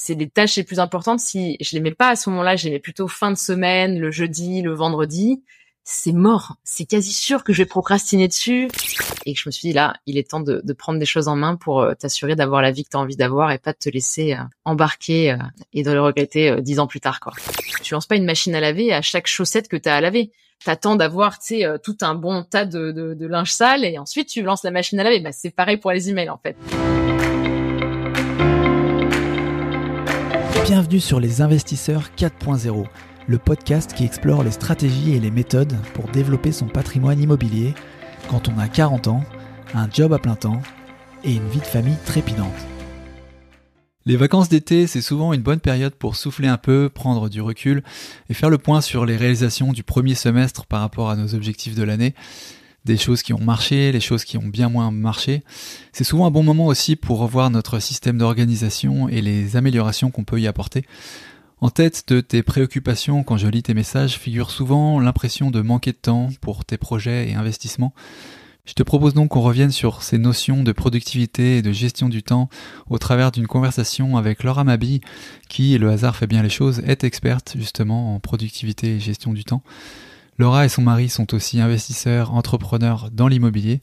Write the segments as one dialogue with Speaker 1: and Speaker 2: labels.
Speaker 1: c'est les tâches les plus importantes. Si je les mets pas à ce moment-là, je les mets plutôt fin de semaine, le jeudi, le vendredi, c'est mort. C'est quasi sûr que je vais procrastiner dessus. Et que je me suis dit, là, il est temps de prendre des choses en main pour t'assurer d'avoir la vie que tu as envie d'avoir et pas de te laisser embarquer et de le regretter 10 ans plus tard, quoi. Tu lances pas une machine à laver à chaque chaussette que tu as à laver. T'attends d'avoir, tu sais, tout un bon tas de linge sale et ensuite tu lances la machine à laver. Bah, c'est pareil pour les emails, en fait.
Speaker 2: Bienvenue sur Les Investisseurs 4.0, le podcast qui explore les stratégies et les méthodes pour développer son patrimoine immobilier quand on a 40 ans, un job à plein temps et une vie de famille trépidante. Les vacances d'été, c'est souvent une bonne période pour souffler un peu, prendre du recul et faire le point sur les réalisations du premier semestre par rapport à nos objectifs de l'année. Des choses qui ont marché, les choses qui ont bien moins marché. C'est souvent un bon moment aussi pour revoir notre système d'organisation et les améliorations qu'on peut y apporter. En tête de tes préoccupations, quand je lis tes messages, figure souvent l'impression de manquer de temps pour tes projets et investissements. Je te propose donc qu'on revienne sur ces notions de productivité et de gestion du temps au travers d'une conversation avec Laura Mabille, qui, le hasard fait bien les choses, est experte justement en productivité et gestion du temps. Laura et son mari sont aussi investisseurs, entrepreneurs dans l'immobilier,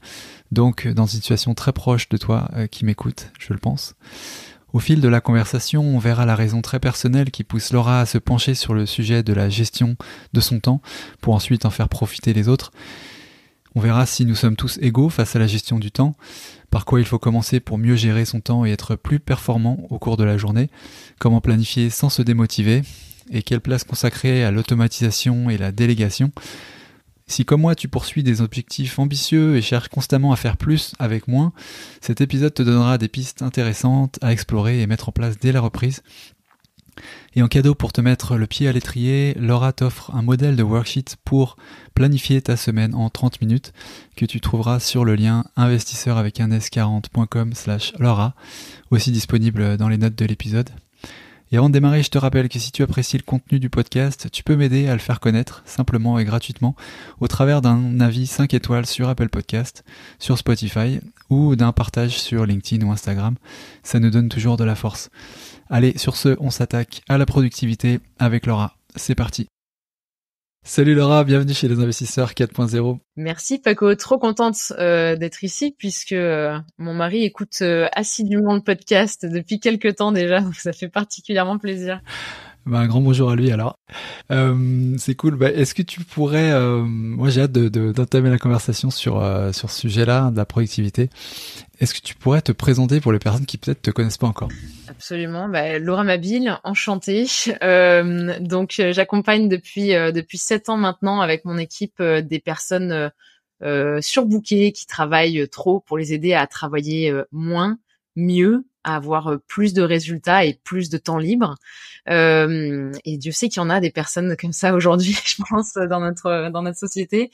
Speaker 2: donc dans une situation très proche de toi qui m'écoute, je le pense. Au fil de la conversation, on verra la raison très personnelle qui pousse Laura à se pencher sur le sujet de la gestion de son temps pour ensuite en faire profiter les autres. On verra si nous sommes tous égaux face à la gestion du temps, par quoi il faut commencer pour mieux gérer son temps et être plus performant au cours de la journée, comment planifier sans se démotiver, et quelle place consacrer à l'automatisation et la délégation. Si comme moi tu poursuis des objectifs ambitieux et cherches constamment à faire plus avec moins, cet épisode te donnera des pistes intéressantes à explorer et mettre en place dès la reprise. Et en cadeau pour te mettre le pied à l'étrier, Laura t'offre un modèle de worksheet pour planifier ta semaine en 30 minutes que tu trouveras sur le lien investisseur40.com/Laura, aussi disponible dans les notes de l'épisode. Et avant de démarrer, je te rappelle que si tu apprécies le contenu du podcast, tu peux m'aider à le faire connaître, simplement et gratuitement, au travers d'un avis 5 étoiles sur Apple Podcast, sur Spotify, ou d'un partage sur LinkedIn ou Instagram. Ça nous donne toujours de la force. Allez, sur ce, on s'attaque à la productivité avec Laura. C'est parti. Salut Laura, bienvenue chez Les Investisseurs 4.0.
Speaker 1: Merci Paco, trop contente d'être ici puisque mon mari écoute assidûment le podcast depuis quelques temps déjà, donc ça fait particulièrement plaisir.
Speaker 2: Un grand bonjour à lui alors. C'est cool. Est-ce que tu pourrais, moi j'ai hâte d'entamer la conversation sur ce sujet-là, de la productivité. Est-ce que tu pourrais te présenter pour les personnes qui peut-être te connaissent pas encore?
Speaker 1: Absolument. Laura Mabille, enchantée. Donc j'accompagne depuis 7 ans maintenant avec mon équipe des personnes surbookées qui travaillent trop pour les aider à travailler moins, mieux, à avoir plus de résultats et plus de temps libre. Et Dieu sait qu'il y en a des personnes comme ça aujourd'hui, je pense, dans notre société.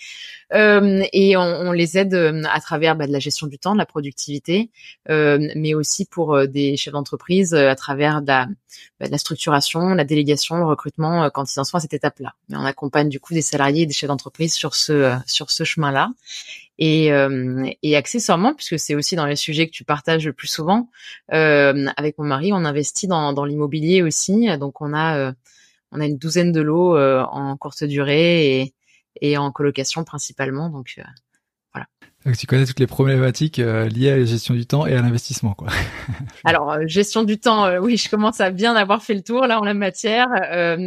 Speaker 1: Et on les aide à travers de la gestion du temps, de la productivité, mais aussi pour des chefs d'entreprise à travers de la structuration, la délégation, le recrutement quand ils en sont à cette étape-là. Mais on accompagne du coup des salariés et des chefs d'entreprise sur ce chemin-là. Et accessoirement, puisque c'est aussi dans les sujets que tu partages le plus souvent, avec mon mari, on investit dans l'immobilier aussi. Donc on a une douzaine de lots en courte durée et en colocation principalement. Donc voilà.
Speaker 2: Donc tu connais toutes les problématiques liées à la gestion du temps et à l'investissement, quoi.
Speaker 1: Alors gestion du temps, oui, je commence à bien avoir fait le tour là en la matière.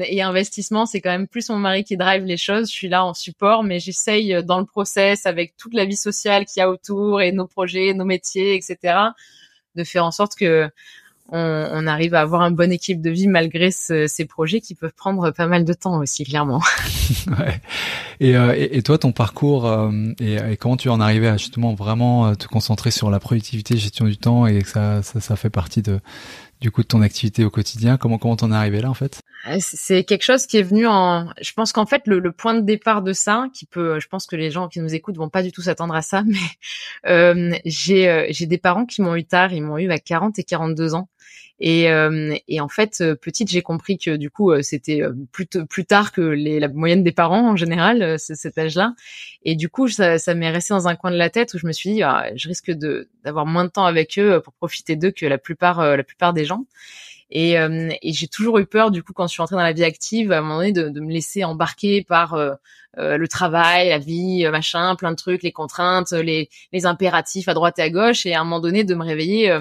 Speaker 1: Et investissement, c'est quand même plus mon mari qui drive les choses. Je suis là en support, mais j'essaye dans le process avec toute la vie sociale qu'il y a autour et nos projets, nos métiers, etc., de faire en sorte que on arrive à avoir un bon équilibre de vie malgré ces projets qui peuvent prendre pas mal de temps aussi, clairement.
Speaker 2: Ouais. Et toi, ton parcours et comment tu en es arrivé à justement vraiment te concentrer sur la productivité, gestion du temps et que ça fait partie de ton activité au quotidien. Comment t'en es arrivé là en fait?
Speaker 1: C'est quelque chose qui est venu je pense qu'en fait le point de départ de ça, je pense que les gens qui nous écoutent vont pas du tout s'attendre à ça, mais j'ai des parents qui m'ont eu tard, ils m'ont eu à 40 et 42 ans. Et en fait, petite, j'ai compris que du coup, c'était plus tard que la moyenne des parents en général, cet âge-là. Et du coup, ça m'est resté dans un coin de la tête où je me suis dit, je risque d'avoir moins de temps avec eux pour profiter d'eux que la plupart des gens. Et j'ai toujours eu peur, du coup, quand je suis entrée dans la vie active, à un moment donné, de me laisser embarquer par le travail, la vie, machin, plein de trucs, les contraintes, les impératifs à droite et à gauche, et à un moment donné, de me réveiller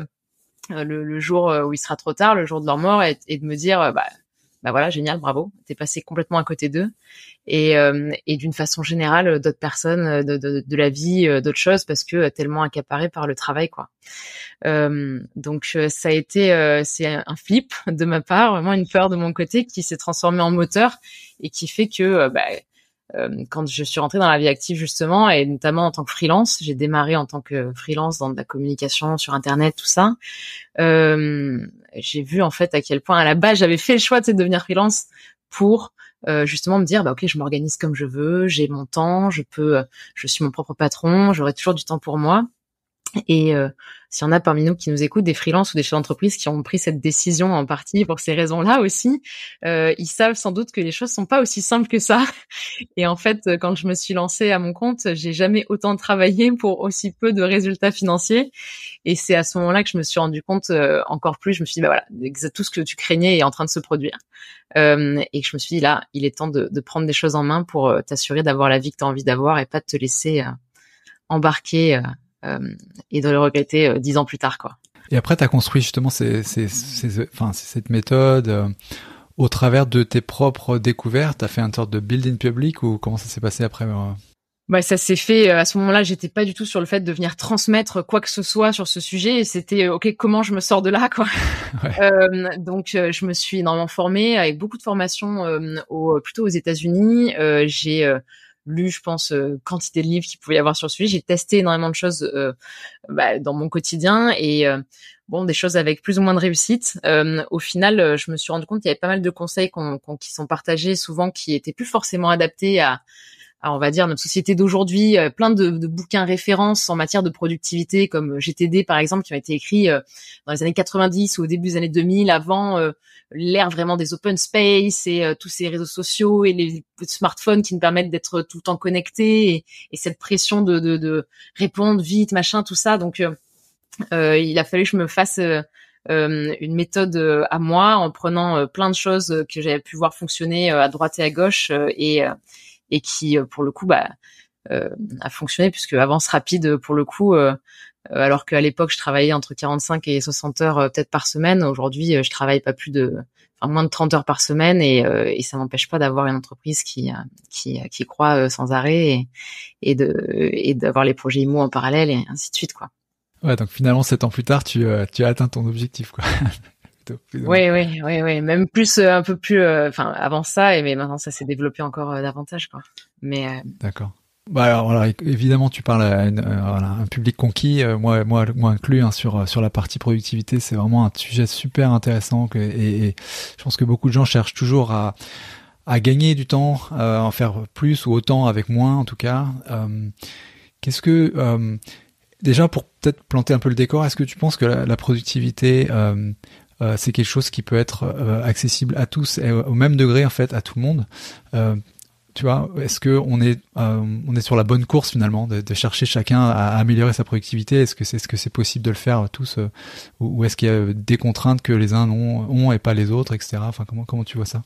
Speaker 1: le jour où il sera trop tard, le jour de leur mort, et de me dire, bah voilà, génial, bravo, t'es passé complètement à côté d'eux. Et d'une façon générale, d'autres personnes, de la vie, d'autres choses, parce que tellement accaparé par le travail, quoi. Donc ça a été, c'est un flip de ma part, vraiment une peur de mon côté qui s'est transformée en moteur et qui fait que quand je suis rentrée dans la vie active justement, et notamment en tant que freelance, j'ai démarré en tant que freelance dans de la communication sur Internet, tout ça. J'ai vu en fait à quel point à la base j'avais fait le choix de devenir freelance pour justement me dire ok, je m'organise comme je veux, j'ai mon temps, je suis mon propre patron, j'aurai toujours du temps pour moi. Et s'il y en a parmi nous qui nous écoutent, des freelances ou des chefs d'entreprise qui ont pris cette décision en partie pour ces raisons-là aussi, ils savent sans doute que les choses sont pas aussi simples que ça. Et en fait, quand je me suis lancée à mon compte, j'ai jamais autant travaillé pour aussi peu de résultats financiers. Et c'est à ce moment-là que je me suis rendu compte encore plus. Je me suis dit, bah voilà, tout ce que tu craignais est en train de se produire. Et que je me suis dit, là, il est temps de prendre des choses en main pour t'assurer d'avoir la vie que tu as envie d'avoir et pas de te laisser embarquer et de le regretter 10 ans plus tard, quoi.
Speaker 2: Et après, tu as construit justement cette méthode au travers de tes propres découvertes. Tu as fait une sorte de build-in public, ou comment ça s'est passé après?
Speaker 1: Bah, ça s'est fait à ce moment-là, j'étais pas du tout sur le fait de venir transmettre quoi que ce soit sur ce sujet, et c'était ok, comment je me sors de là, quoi. Ouais. Donc je me suis énormément formée avec beaucoup de formations plutôt aux États-Unis. J'ai lu, je pense, quantité de livres qu'il pouvait y avoir sur le sujet. J'ai testé énormément de choses dans mon quotidien, et des choses avec plus ou moins de réussite. Au final, je me suis rendu compte qu'il y avait pas mal de conseils qui sont partagés souvent, qui étaient plus forcément adaptés à on va dire notre société d'aujourd'hui. Plein de bouquins références en matière de productivité, comme GTD par exemple, qui ont été écrits dans les années 90 ou au début des années 2000, avant l'ère vraiment des open space et tous ces réseaux sociaux et les smartphones qui nous permettent d'être tout le temps connectés, et cette pression de répondre vite, machin, tout ça. Donc il a fallu que je me fasse une méthode à moi, en prenant plein de choses que j'avais pu voir fonctionner à droite et à gauche, et qui pour le coup a fonctionné, puisque avance rapide pour le coup, alors qu'à l'époque je travaillais entre 45 et 60 heures peut-être par semaine. Aujourd'hui je travaille pas moins de 30 heures par semaine, et ça m'empêche pas d'avoir une entreprise qui croît sans arrêt, et d'avoir les projets IMO en parallèle, et ainsi de suite, quoi.
Speaker 2: Ouais, donc finalement 7 ans plus tard tu as atteint ton objectif, quoi.
Speaker 1: Oui, même plus, un peu plus, avant ça, mais maintenant ça s'est développé encore davantage, quoi. Mais
Speaker 2: d'accord. Bah alors évidemment tu parles à un public conquis, moi inclus, hein, sur la partie productivité. C'est vraiment un sujet super intéressant, et je pense que beaucoup de gens cherchent toujours à gagner du temps, en faire plus ou autant avec moins, en tout cas. Qu'est-ce que déjà, pour peut-être planter un peu le décor, est-ce que tu penses que la productivité c'est quelque chose qui peut être accessible à tous, et au même degré en fait à tout le monde? Tu vois, est-ce que on est sur la bonne course finalement, de chercher chacun à améliorer sa productivité? Est-ce que c'est possible de le faire tous, ou est-ce qu'il y a des contraintes que les uns ont et pas les autres, etc. Enfin, comment tu vois ça?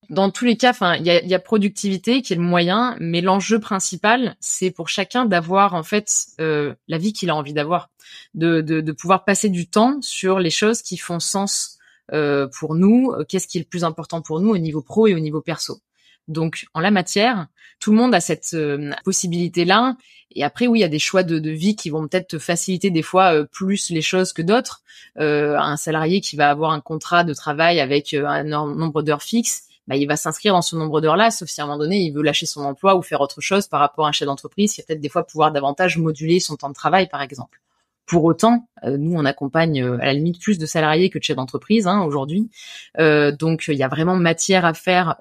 Speaker 1: Dans tous les cas, il y a productivité qui est le moyen, mais l'enjeu principal, c'est pour chacun d'avoir en fait la vie qu'il a envie d'avoir, de pouvoir passer du temps sur les choses qui font sens pour nous. Qu'est-ce qui est le plus important pour nous au niveau pro et au niveau perso? Donc en la matière, tout le monde a cette possibilité-là. Et après, oui, il y a des choix de vie qui vont peut-être te faciliter des fois plus les choses que d'autres. Un salarié qui va avoir un contrat de travail avec un nombre d'heures fixes, il va s'inscrire dans ce nombre d'heures-là, sauf si à un moment donné, il veut lâcher son emploi ou faire autre chose par rapport à un chef d'entreprise qui va peut-être des fois pouvoir davantage moduler son temps de travail, par exemple. Pour autant, nous, on accompagne à la limite plus de salariés que de chefs d'entreprise aujourd'hui. Donc, il y a vraiment matière à faire,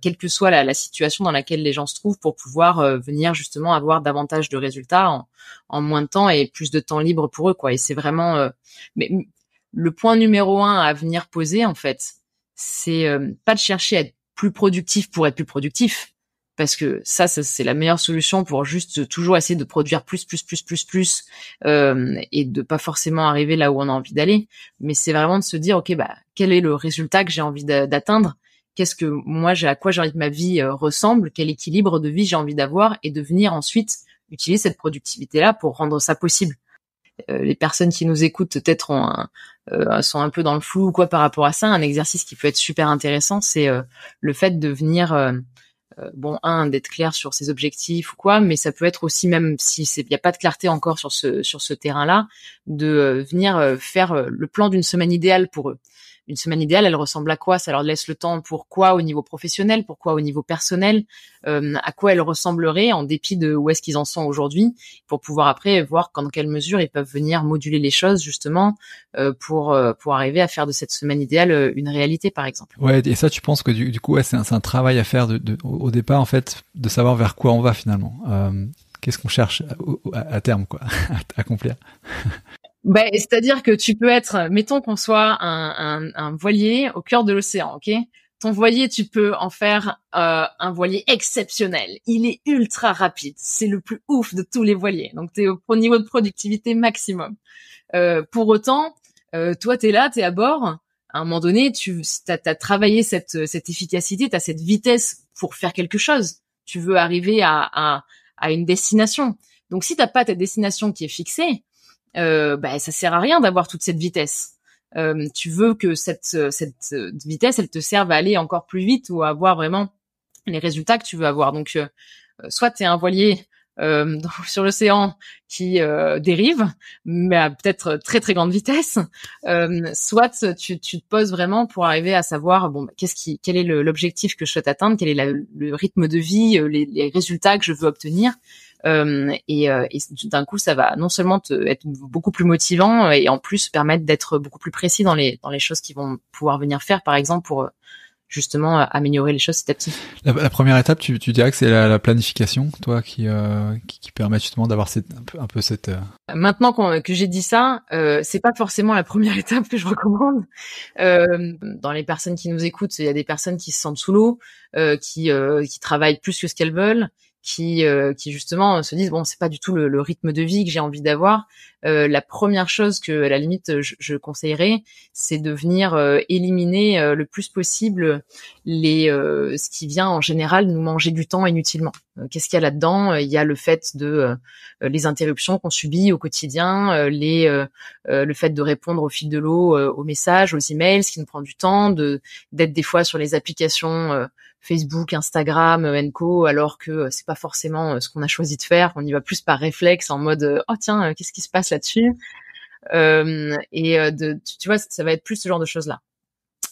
Speaker 1: quelle que soit la situation dans laquelle les gens se trouvent, pour pouvoir venir justement avoir davantage de résultats en moins de temps et plus de temps libre pour eux, quoi. Et c'est vraiment... mais le point numéro 1 à venir poser, en fait, c'est pas de chercher à être plus productif pour être plus productif, parce que ça c'est la meilleure solution pour juste toujours essayer de produire plus et de pas forcément arriver là où on a envie d'aller. Mais c'est vraiment de se dire ok, quel est le résultat que j'ai envie d'atteindre, qu'est-ce que moi à quoi j'ai envie que ma vie ressemble, quel équilibre de vie j'ai envie d'avoir, et de venir ensuite utiliser cette productivité-là pour rendre ça possible. Les personnes qui nous écoutent peut-être sont un peu dans le flou ou quoi par rapport à ça. Un exercice qui peut être super intéressant, c'est le fait de venir d'être clair sur ses objectifs ou quoi, mais ça peut être aussi, même si il y a pas de clarté encore sur ce terrain-là, de venir faire le plan d'une semaine idéale pour eux. Une semaine idéale, elle ressemble à quoi? Ça leur laisse le temps pour quoi au niveau professionnel, pour quoi au niveau personnel, à quoi elle ressemblerait en dépit de où est-ce qu'ils en sont aujourd'hui, pour pouvoir après voir dans quelle mesure ils peuvent venir moduler les choses justement pour arriver à faire de cette semaine idéale une réalité, par exemple.
Speaker 2: Ouais, et ça, tu penses que du coup, ouais, c'est un travail à faire au départ, en fait, de savoir vers quoi on va finalement. Qu'est-ce qu'on cherche à terme, quoi, à accomplir.
Speaker 1: Ben, c'est-à-dire que tu peux être, mettons qu'on soit un voilier au cœur de l'océan, ok? Ton voilier, tu peux en faire un voilier exceptionnel. Il est ultra rapide. C'est le plus ouf de tous les voiliers. Donc, t'es au niveau de productivité maximum. Pour autant, toi, t'es là, t'es à bord. À un moment donné, t'as travaillé cette efficacité, t'as cette vitesse pour faire quelque chose. Tu veux arriver à une destination. Donc, si t'as pas ta destination qui est fixée, ça sert à rien d'avoir toute cette vitesse. Tu veux que cette vitesse, elle te serve à aller encore plus vite ou à avoir vraiment les résultats que tu veux avoir. Donc, soit t'es un voilier sur l'océan qui dérive, mais à peut-être très très grande vitesse, soit tu te poses vraiment pour arriver à savoir quel est l'objectif que je souhaite atteindre, quel est le rythme de vie, les résultats que je veux obtenir. Et d'un coup, ça va non seulement être beaucoup plus motivant et en plus permettre d'être beaucoup plus précis dans les choses qu'ils vont pouvoir venir faire, par exemple, pour justement améliorer les choses petit à petit.
Speaker 2: La première étape, tu dirais que c'est la planification, toi, qui permet justement d'avoir un peu cette.
Speaker 1: Maintenant que j'ai dit ça, c'est pas forcément la première étape que je recommande. Dans les personnes qui nous écoutent, il y a des personnes qui se sentent sous l'eau, qui travaillent plus que ce qu'elles veulent, qui justement se disent bon, c'est pas du tout le rythme de vie que j'ai envie d'avoir. La première chose que à la limite je conseillerais, c'est de venir éliminer le plus possible ce qui vient en général nous manger du temps inutilement. Qu'est-ce qu'il y a là-dedans? Il y a le fait de les interruptions qu'on subit au quotidien, le fait de répondre au fil de l'eau aux messages, aux emails, ce qui nous prend du temps, d'être des fois sur les applications Facebook, Instagram, &co, alors que c'est pas forcément ce qu'on a choisi de faire. On y va plus par réflexe, en mode oh tiens, qu'est-ce qui se passe là-dessus, tu vois, ça va être plus ce genre de choses là.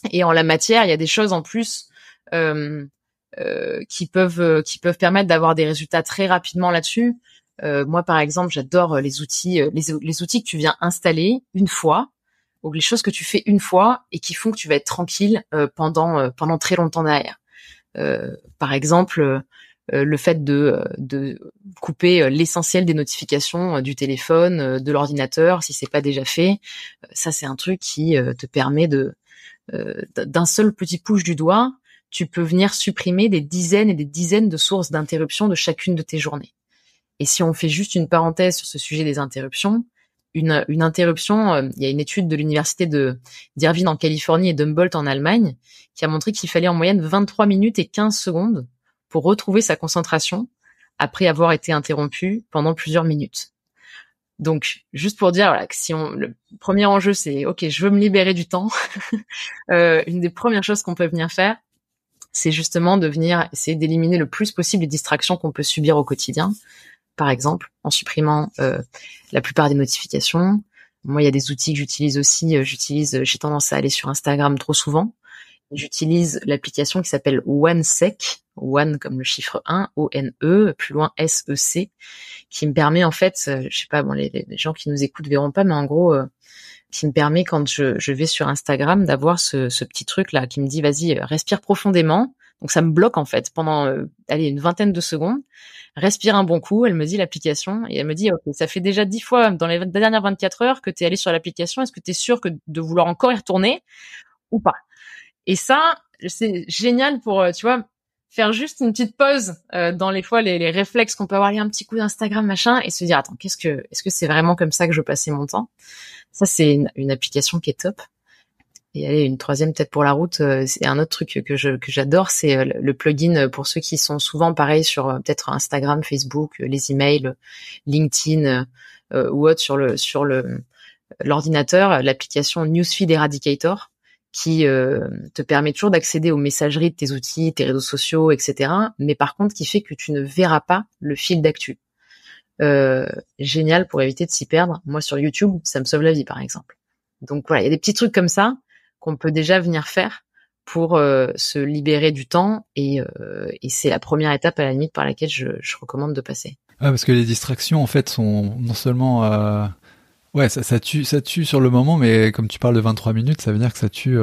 Speaker 1: Et en la matière, il y a des choses en plus qui peuvent permettre d'avoir des résultats très rapidement là-dessus. Moi, par exemple, j'adore les outils que tu viens installer une fois, ou les choses que tu fais une fois et qui font que tu vas être tranquille pendant très longtemps derrière. Par exemple, le fait de couper l'essentiel des notifications du téléphone, de l'ordinateur, si c'est pas déjà fait. Ça, c'est un truc qui te permet d'un seul petit push du doigt, tu peux venir supprimer des dizaines et des dizaines de sources d'interruptions de chacune de tes journées. Et si on fait juste une parenthèse sur ce sujet des interruptions, une interruption, il y a une étude de l'université d'Irvine en Californie et d'Humboldt en Allemagne qui a montré qu'il fallait en moyenne 23 minutes et 15 secondes pour retrouver sa concentration après avoir été interrompu pendant plusieurs minutes. Donc, juste pour dire voilà, que le premier enjeu, c'est ok, je veux me libérer du temps. Une des premières choses qu'on peut venir faire, c'est justement de venir essayer d'éliminer le plus possible les distractions qu'on peut subir au quotidien. Par exemple, en supprimant la plupart des notifications. Moi, il y a des outils que j'utilise aussi. J'ai tendance à aller sur Instagram trop souvent. J'utilise l'application qui s'appelle OneSec, One comme le chiffre 1, O-N-E, plus loin S-E-C, qui me permet en fait, je sais pas, bon, les gens qui nous écoutent verront pas, mais en gros, qui me permet quand je vais sur Instagram d'avoir ce petit truc là qui me dit vas-y, respire profondément. Donc ça me bloque en fait pendant une vingtaine de secondes. Respire un bon coup, elle me dit l'application, et elle me dit ok, ça fait déjà 10 fois dans les dernières 24 heures que tu es allé sur l'application, est-ce que tu es sûr de vouloir encore y retourner ou pas? Et ça, c'est génial pour, tu vois, faire juste une petite pause dans les réflexes qu'on peut avoir, un petit coup d'Instagram, machin, et se dire, attends, est-ce que c'est vraiment comme ça que je passais mon temps? Ça, c'est une application qui est top. Et allez, une troisième peut-être pour la route, c'est un autre truc que j'adore, c'est le plugin pour ceux qui sont souvent pareil sur peut-être Instagram, Facebook, les emails, LinkedIn ou autre sur l'ordinateur, l'application Newsfeed Eradicator qui te permet toujours d'accéder aux messageries de tes outils, tes réseaux sociaux, etc. Mais par contre, qui fait que tu ne verras pas le fil d'actu. Génial pour éviter de s'y perdre. Moi, sur YouTube, ça me sauve la vie, par exemple. Donc voilà, il y a des petits trucs comme ça qu'on peut déjà venir faire pour se libérer du temps et c'est la première étape à la limite par laquelle je recommande de passer.
Speaker 2: Ah, parce que les distractions en fait sont non seulement ouais ça tue sur le moment, mais comme tu parles de 23 minutes, ça veut dire que ça tue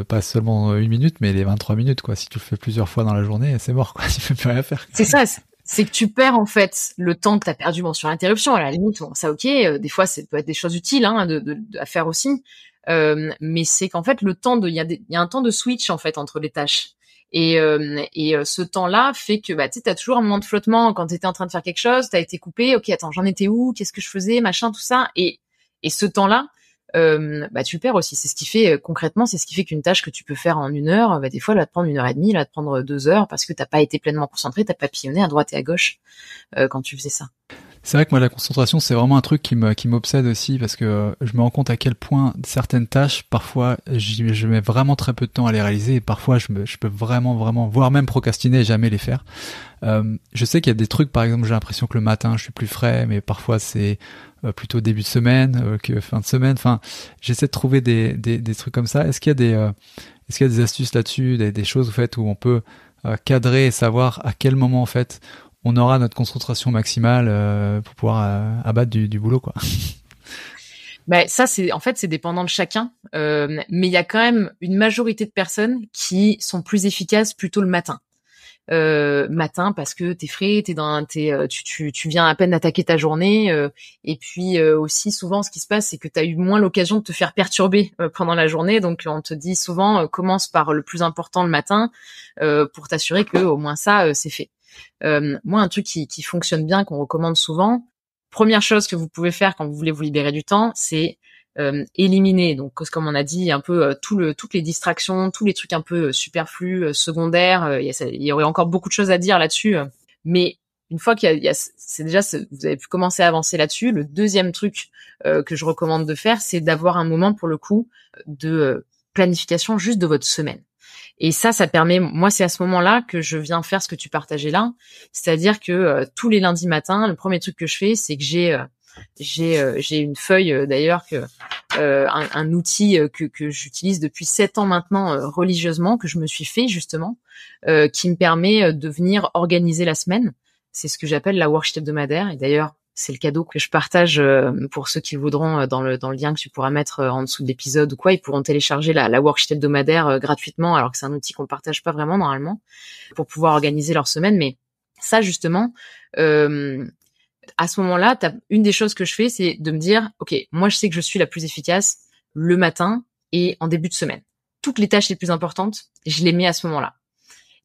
Speaker 2: pas seulement 1 minute, mais les 23 minutes quoi. Si tu le fais plusieurs fois dans la journée, c'est mort quoi. Tu peux plus rien faire.
Speaker 1: C'est ça. C'est que tu perds en fait le temps que t'as perdu sur l'interruption. À la limite, bon, ça ok. Des fois, ça peut être des choses utiles à faire aussi. Mais c'est qu'en fait le temps il y a un temps de switch en fait entre les tâches et ce temps-là fait que tu sais t'as toujours un moment de flottement quand t'étais en train de faire quelque chose, t'as été coupé, ok attends j'en étais où, qu'est-ce que je faisais, machin tout ça et ce temps-là tu le perds aussi. C'est ce qui fait concrètement, c'est ce qui fait qu'une tâche que tu peux faire en 1 heure, des fois elle va te prendre 1 heure et demie, elle va te prendre 2 heures parce que t'as pas été pleinement concentré, t'as papillonné à droite et à gauche quand tu faisais ça.
Speaker 2: C'est vrai que moi la concentration c'est vraiment un truc qui m'obsède aussi parce que je me rends compte à quel point certaines tâches parfois je mets vraiment très peu de temps à les réaliser et parfois je peux vraiment voire même procrastiner et jamais les faire. Je sais qu'il y a des trucs par exemple j'ai l'impression que le matin je suis plus frais mais parfois c'est plutôt début de semaine que fin de semaine. Enfin j'essaie de trouver des trucs comme ça. Est-ce qu'il y a des astuces là-dessus, des choses en fait où on peut cadrer et savoir à quel moment en fait on aura notre concentration maximale pour pouvoir abattre du boulot quoi.
Speaker 1: Ça c'est dépendant de chacun, mais il y a quand même une majorité de personnes qui sont plus efficaces plutôt le matin. Matin parce que t'es frais, tu viens à peine d'attaquer ta journée et puis aussi souvent ce qui se passe c'est que t'as eu moins l'occasion de te faire perturber pendant la journée, donc on te dit souvent commence par le plus important le matin pour t'assurer que au moins ça c'est fait. Moi, un truc qui fonctionne bien, qu'on recommande souvent, première chose que vous pouvez faire quand vous voulez vous libérer du temps, c'est éliminer. Donc, comme on a dit, un peu toutes les distractions, tous les trucs un peu superflus, secondaires. Il y aurait encore beaucoup de choses à dire là-dessus, mais une fois vous avez pu commencer à avancer là-dessus. Le deuxième truc que je recommande de faire, c'est d'avoir un moment pour le coup de planification juste de votre semaine. Et ça permet, moi c'est à ce moment-là que je viens faire ce que tu partageais là, c'est-à-dire que tous les lundis matins, le premier truc que je fais, c'est que j'ai une feuille d'ailleurs un outil que j'utilise depuis 7 ans maintenant religieusement, que je me suis fait justement, qui me permet de venir organiser la semaine. C'est ce que j'appelle la worksheet hebdomadaire. Et d'ailleurs, c'est le cadeau que je partage pour ceux qui le voudront dans le lien que tu pourras mettre en dessous de l'épisode ou quoi. Ils pourront télécharger la worksheet hebdomadaire gratuitement, alors que c'est un outil qu'on partage pas vraiment normalement, pour pouvoir organiser leur semaine. Mais ça, justement, à ce moment-là, une des choses que je fais, c'est de me dire, ok, moi je sais que je suis la plus efficace le matin et en début de semaine. Toutes les tâches les plus importantes, je les mets à ce moment-là.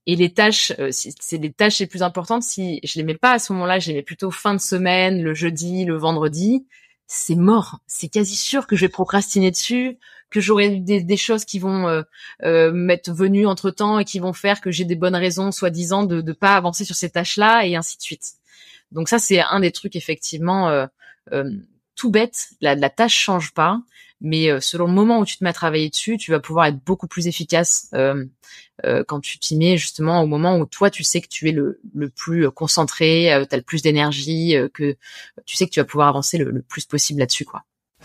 Speaker 1: Et les tâches, c'est les tâches les plus importantes, si je les mets pas à ce moment-là, je les mets plutôt fin de semaine, le jeudi, le vendredi, c'est mort. C'est quasi sûr que je vais procrastiner dessus, que j'aurai des choses qui vont m'être venues entre-temps et qui vont faire que j'ai des bonnes raisons, soi-disant, de pas avancer sur ces tâches-là, et ainsi de suite. Donc ça, c'est un des trucs, effectivement, tout bête. La tâche change pas, mais selon le moment où tu te mets à travailler dessus, tu vas pouvoir être beaucoup plus efficace quand tu t'y mets justement au moment où toi tu sais que tu es le plus concentré, t'as le plus d'énergie, que tu sais que tu vas pouvoir avancer le plus possible là-dessus quoi.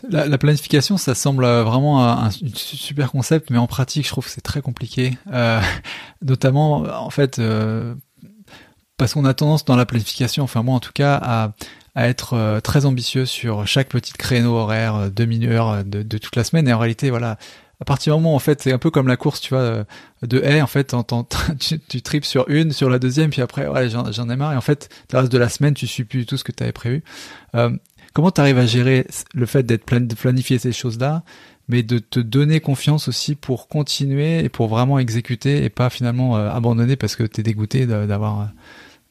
Speaker 2: La planification, ça semble vraiment un super concept, mais en pratique, je trouve que c'est très compliqué, notamment en fait parce qu'on a tendance dans la planification, enfin moi en tout cas, à être très ambitieux sur chaque petit créneau horaire, demi-heure de toute la semaine, et en réalité voilà. À partir du moment où, en fait, c'est un peu comme la course, tu vois, de haies, en fait, tu tripes sur une, sur la deuxième, puis après, ouais, j'en ai marre, et en fait, le reste de la semaine, tu suis plus du tout ce que tu avais prévu. Comment tu arrives à gérer le fait de planifier ces choses-là, mais de te donner confiance aussi pour continuer et pour vraiment exécuter et pas finalement abandonner parce que t'es dégoûté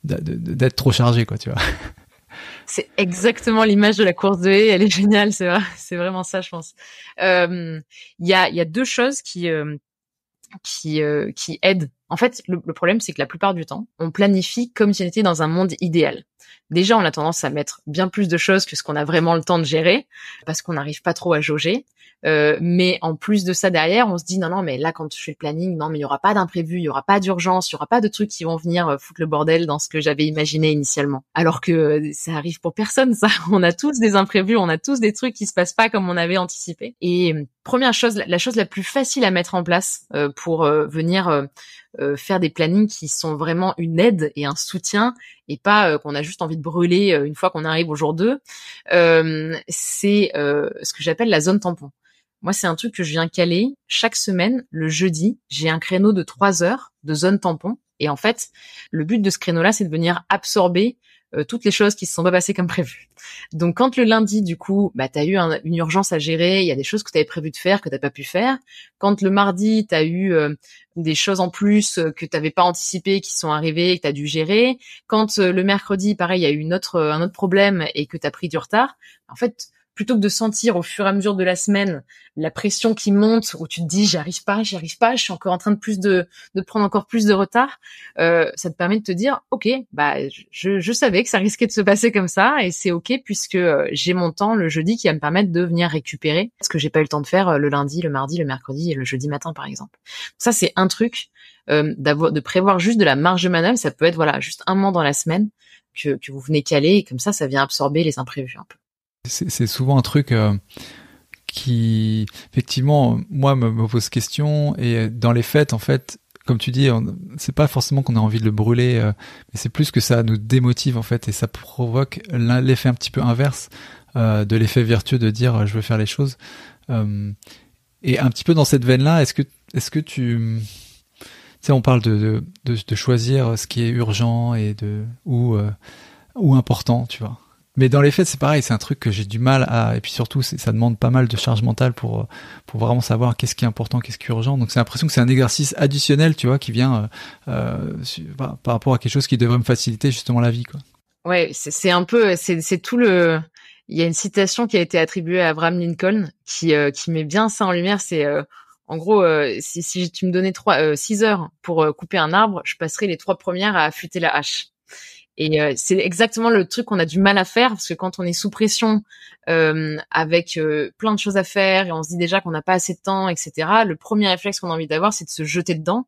Speaker 2: d'être trop chargé, quoi, tu vois.
Speaker 1: C'est exactement l'image de la course de haie. Elle est géniale. C'est vraiment ça, je pense. Il y a deux choses qui aident. En fait, le problème, c'est que la plupart du temps, on planifie comme si on était dans un monde idéal. Déjà, on a tendance à mettre bien plus de choses que ce qu'on a vraiment le temps de gérer, parce qu'on n'arrive pas trop à jauger. Mais en plus de ça, derrière, on se dit non, mais là, quand je fais le planning, non, mais il y aura pas d'imprévu, il y aura pas d'urgence, il y aura pas de trucs qui vont venir foutre le bordel dans ce que j'avais imaginé initialement. Alors que ça arrive pour personne, ça. On a tous des imprévus, on a tous des trucs qui se passent pas comme on avait anticipé. Et première chose, la chose la plus facile à mettre en place pour venir faire des plannings qui sont vraiment une aide et un soutien, et pas qu'on a juste envie de brûler une fois qu'on arrive au jour 2, c'est ce que j'appelle la zone tampon. Moi, c'est un truc que je viens caler chaque semaine. Le jeudi, j'ai un créneau de 3 heures de zone tampon. Et en fait, le but de ce créneau-là, c'est de venir absorber toutes les choses qui se sont pas passées comme prévu. Donc, quand le lundi, du coup, t'as eu une urgence à gérer, il y a des choses que tu avais prévu de faire, que t'as pas pu faire. Quand le mardi, t'as eu des choses en plus que t'avais pas anticipées qui sont arrivées et que t'as dû gérer. Quand le mercredi, pareil, il y a eu un autre problème et que t'as pris du retard. En fait, plutôt que de sentir au fur et à mesure de la semaine la pression qui monte, où tu te dis j'y arrive pas, je suis encore en train de prendre encore plus de retard, ça te permet de te dire ok, je savais que ça risquait de se passer comme ça, et c'est ok puisque j'ai mon temps le jeudi qui va me permettre de venir récupérer ce que j'ai pas eu le temps de faire le lundi, le mardi, le mercredi et le jeudi matin par exemple. Ça c'est un truc, de prévoir juste de la marge de manœuvre. Ça peut être voilà juste un moment dans la semaine que vous venez caler, et comme ça vient absorber les imprévus un peu.
Speaker 2: C'est souvent un truc qui, effectivement, moi, me pose question. Et dans les fêtes, en fait, comme tu dis, c'est pas forcément qu'on a envie de le brûler, mais c'est plus que ça nous démotive, en fait, et ça provoque l'effet un petit peu inverse de l'effet vertueux de dire je veux faire les choses. Et un petit peu dans cette veine-là, est-ce que tu sais, on parle de choisir ce qui est urgent et ou important, tu vois. Mais dans les faits, c'est pareil, c'est un truc que j'ai du mal à, et puis surtout, ça demande pas mal de charge mentale pour vraiment savoir qu'est-ce qui est important, qu'est-ce qui est urgent. Donc, c'est l'impression que c'est un exercice additionnel, tu vois, qui vient par rapport à quelque chose qui devrait me faciliter justement la vie, quoi.
Speaker 1: Ouais, c'est un peu, c'est tout le. Il y a une citation qui a été attribuée à Abraham Lincoln qui met bien ça en lumière. C'est en gros, si tu me donnais 6 heures pour couper un arbre, je passerais les 3 premières à affûter la hache. Et c'est exactement le truc qu'on a du mal à faire, parce que quand on est sous pression, avec plein de choses à faire, et on se dit déjà qu'on n'a pas assez de temps, etc., le premier réflexe qu'on a envie d'avoir, c'est de se jeter dedans,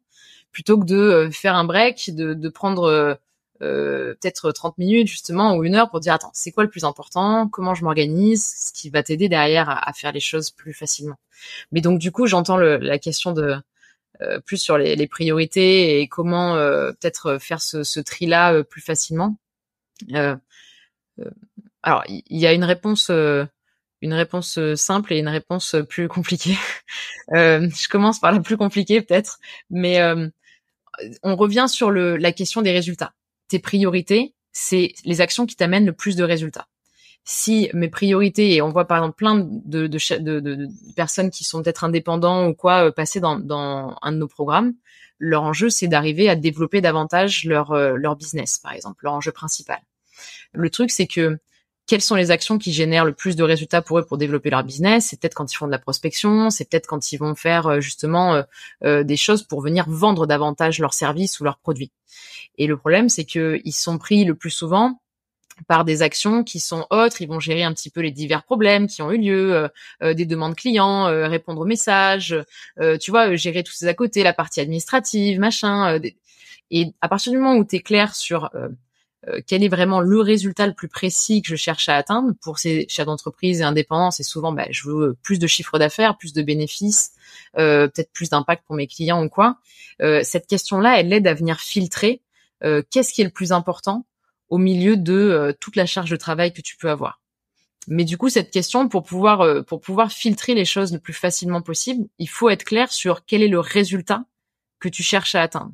Speaker 1: plutôt que de faire un break, de prendre peut-être 30 minutes justement, ou 1 heure, pour dire attends, c'est quoi le plus important, comment je m'organise, ce qui va t'aider derrière à faire les choses plus facilement. Mais donc du coup, j'entends la question de plus sur les priorités et comment peut-être faire ce tri-là plus facilement. Alors, il y a une réponse simple et une réponse plus compliquée. Je commence par la plus compliquée peut-être, mais on revient sur la question des résultats. Tes priorités, c'est les actions qui t'amènent le plus de résultats. Si mes priorités, et on voit par exemple plein de personnes qui sont peut-être indépendants ou quoi, passer dans un de nos programmes, leur enjeu c'est d'arriver à développer davantage leur business, par exemple, leur enjeu principal. Le truc c'est que quelles sont les actions qui génèrent le plus de résultats pour eux pour développer leur business? C'est peut-être quand ils font de la prospection, c'est peut-être quand ils vont faire justement des choses pour venir vendre davantage leurs services ou leurs produits. Et le problème c'est que ils sont pris le plus souvent par des actions qui sont autres. Ils vont gérer un petit peu les divers problèmes qui ont eu lieu, des demandes clients, répondre aux messages, tu vois, gérer tout ça à côté, la partie administrative, machin. Et à partir du moment où tu es clair sur quel est vraiment le résultat le plus précis que je cherche à atteindre pour ces chefs d'entreprise et indépendants, c'est souvent je veux plus de chiffre d'affaires, plus de bénéfices, peut-être plus d'impact pour mes clients ou quoi. Cette question-là, elle aide à venir filtrer qu'est-ce qui est le plus important au milieu de toute la charge de travail que tu peux avoir. Mais du coup, cette question, pour pouvoir filtrer les choses le plus facilement possible, il faut être clair sur quel est le résultat que tu cherches à atteindre.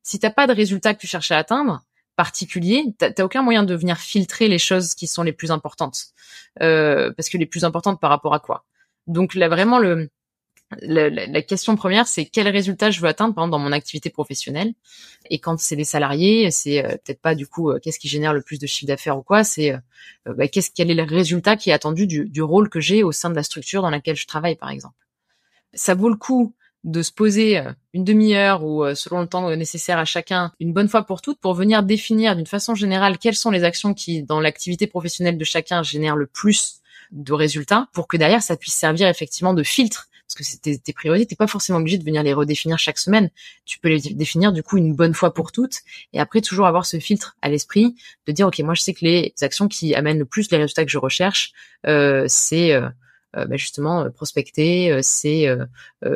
Speaker 1: Si t'as pas de résultat que tu cherches à atteindre, particulier, t'as aucun moyen de venir filtrer les choses qui sont les plus importantes. Parce que les plus importantes par rapport à quoi? Donc là, vraiment, La question première, c'est quel résultat je veux atteindre, par exemple, dans mon activité professionnelle. Et quand c'est des salariés, c'est peut-être pas du coup qu'est-ce qui génère le plus de chiffre d'affaires ou quoi, c'est quel est le résultat qui est attendu du rôle que j'ai au sein de la structure dans laquelle je travaille, par exemple. Ça vaut le coup de se poser une demi-heure ou selon le temps nécessaire à chacun, une bonne fois pour toutes, pour venir définir d'une façon générale quelles sont les actions qui, dans l'activité professionnelle de chacun, génèrent le plus de résultats, pour que derrière, ça puisse servir effectivement de filtre. Parce que c'est tes priorités, t'es pas forcément obligé de venir les redéfinir chaque semaine. Tu peux les définir du coup une bonne fois pour toutes, et après toujours avoir ce filtre à l'esprit de dire ok, moi je sais que les actions qui amènent le plus les résultats que je recherche, c'est justement prospecter, c'est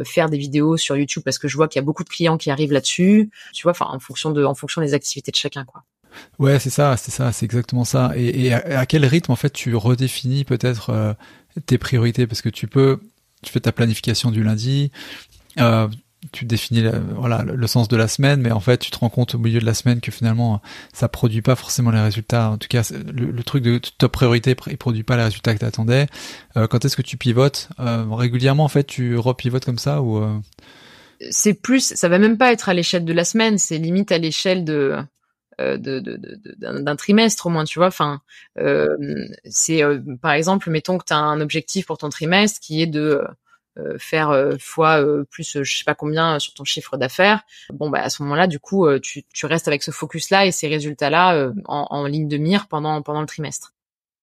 Speaker 1: faire des vidéos sur YouTube parce que je vois qu'il y a beaucoup de clients qui arrivent là-dessus. Tu vois, enfin en fonction des activités de chacun, quoi.
Speaker 2: Ouais, c'est exactement ça. Et à quel rythme en fait tu redéfinis peut-être tes priorités, parce que tu fais ta planification du lundi, tu définis le sens de la semaine, mais en fait tu te rends compte au milieu de la semaine que finalement ça produit pas forcément les résultats. En tout cas, le truc de top priorité produit pas les résultats que tu attendais. Quand est-ce que tu pivotes régulièrement en fait, tu repivotes comme ça ou
Speaker 1: C'est plus, ça va même pas être à l'échelle de la semaine, c'est limite à l'échelle d'un trimestre au moins, tu vois. Enfin, c'est par exemple, mettons que tu as un objectif pour ton trimestre qui est de faire fois plus je sais pas combien sur ton chiffre d'affaires. Bon bah à ce moment-là, du coup, tu restes avec ce focus-là et ces résultats-là en ligne de mire pendant le trimestre.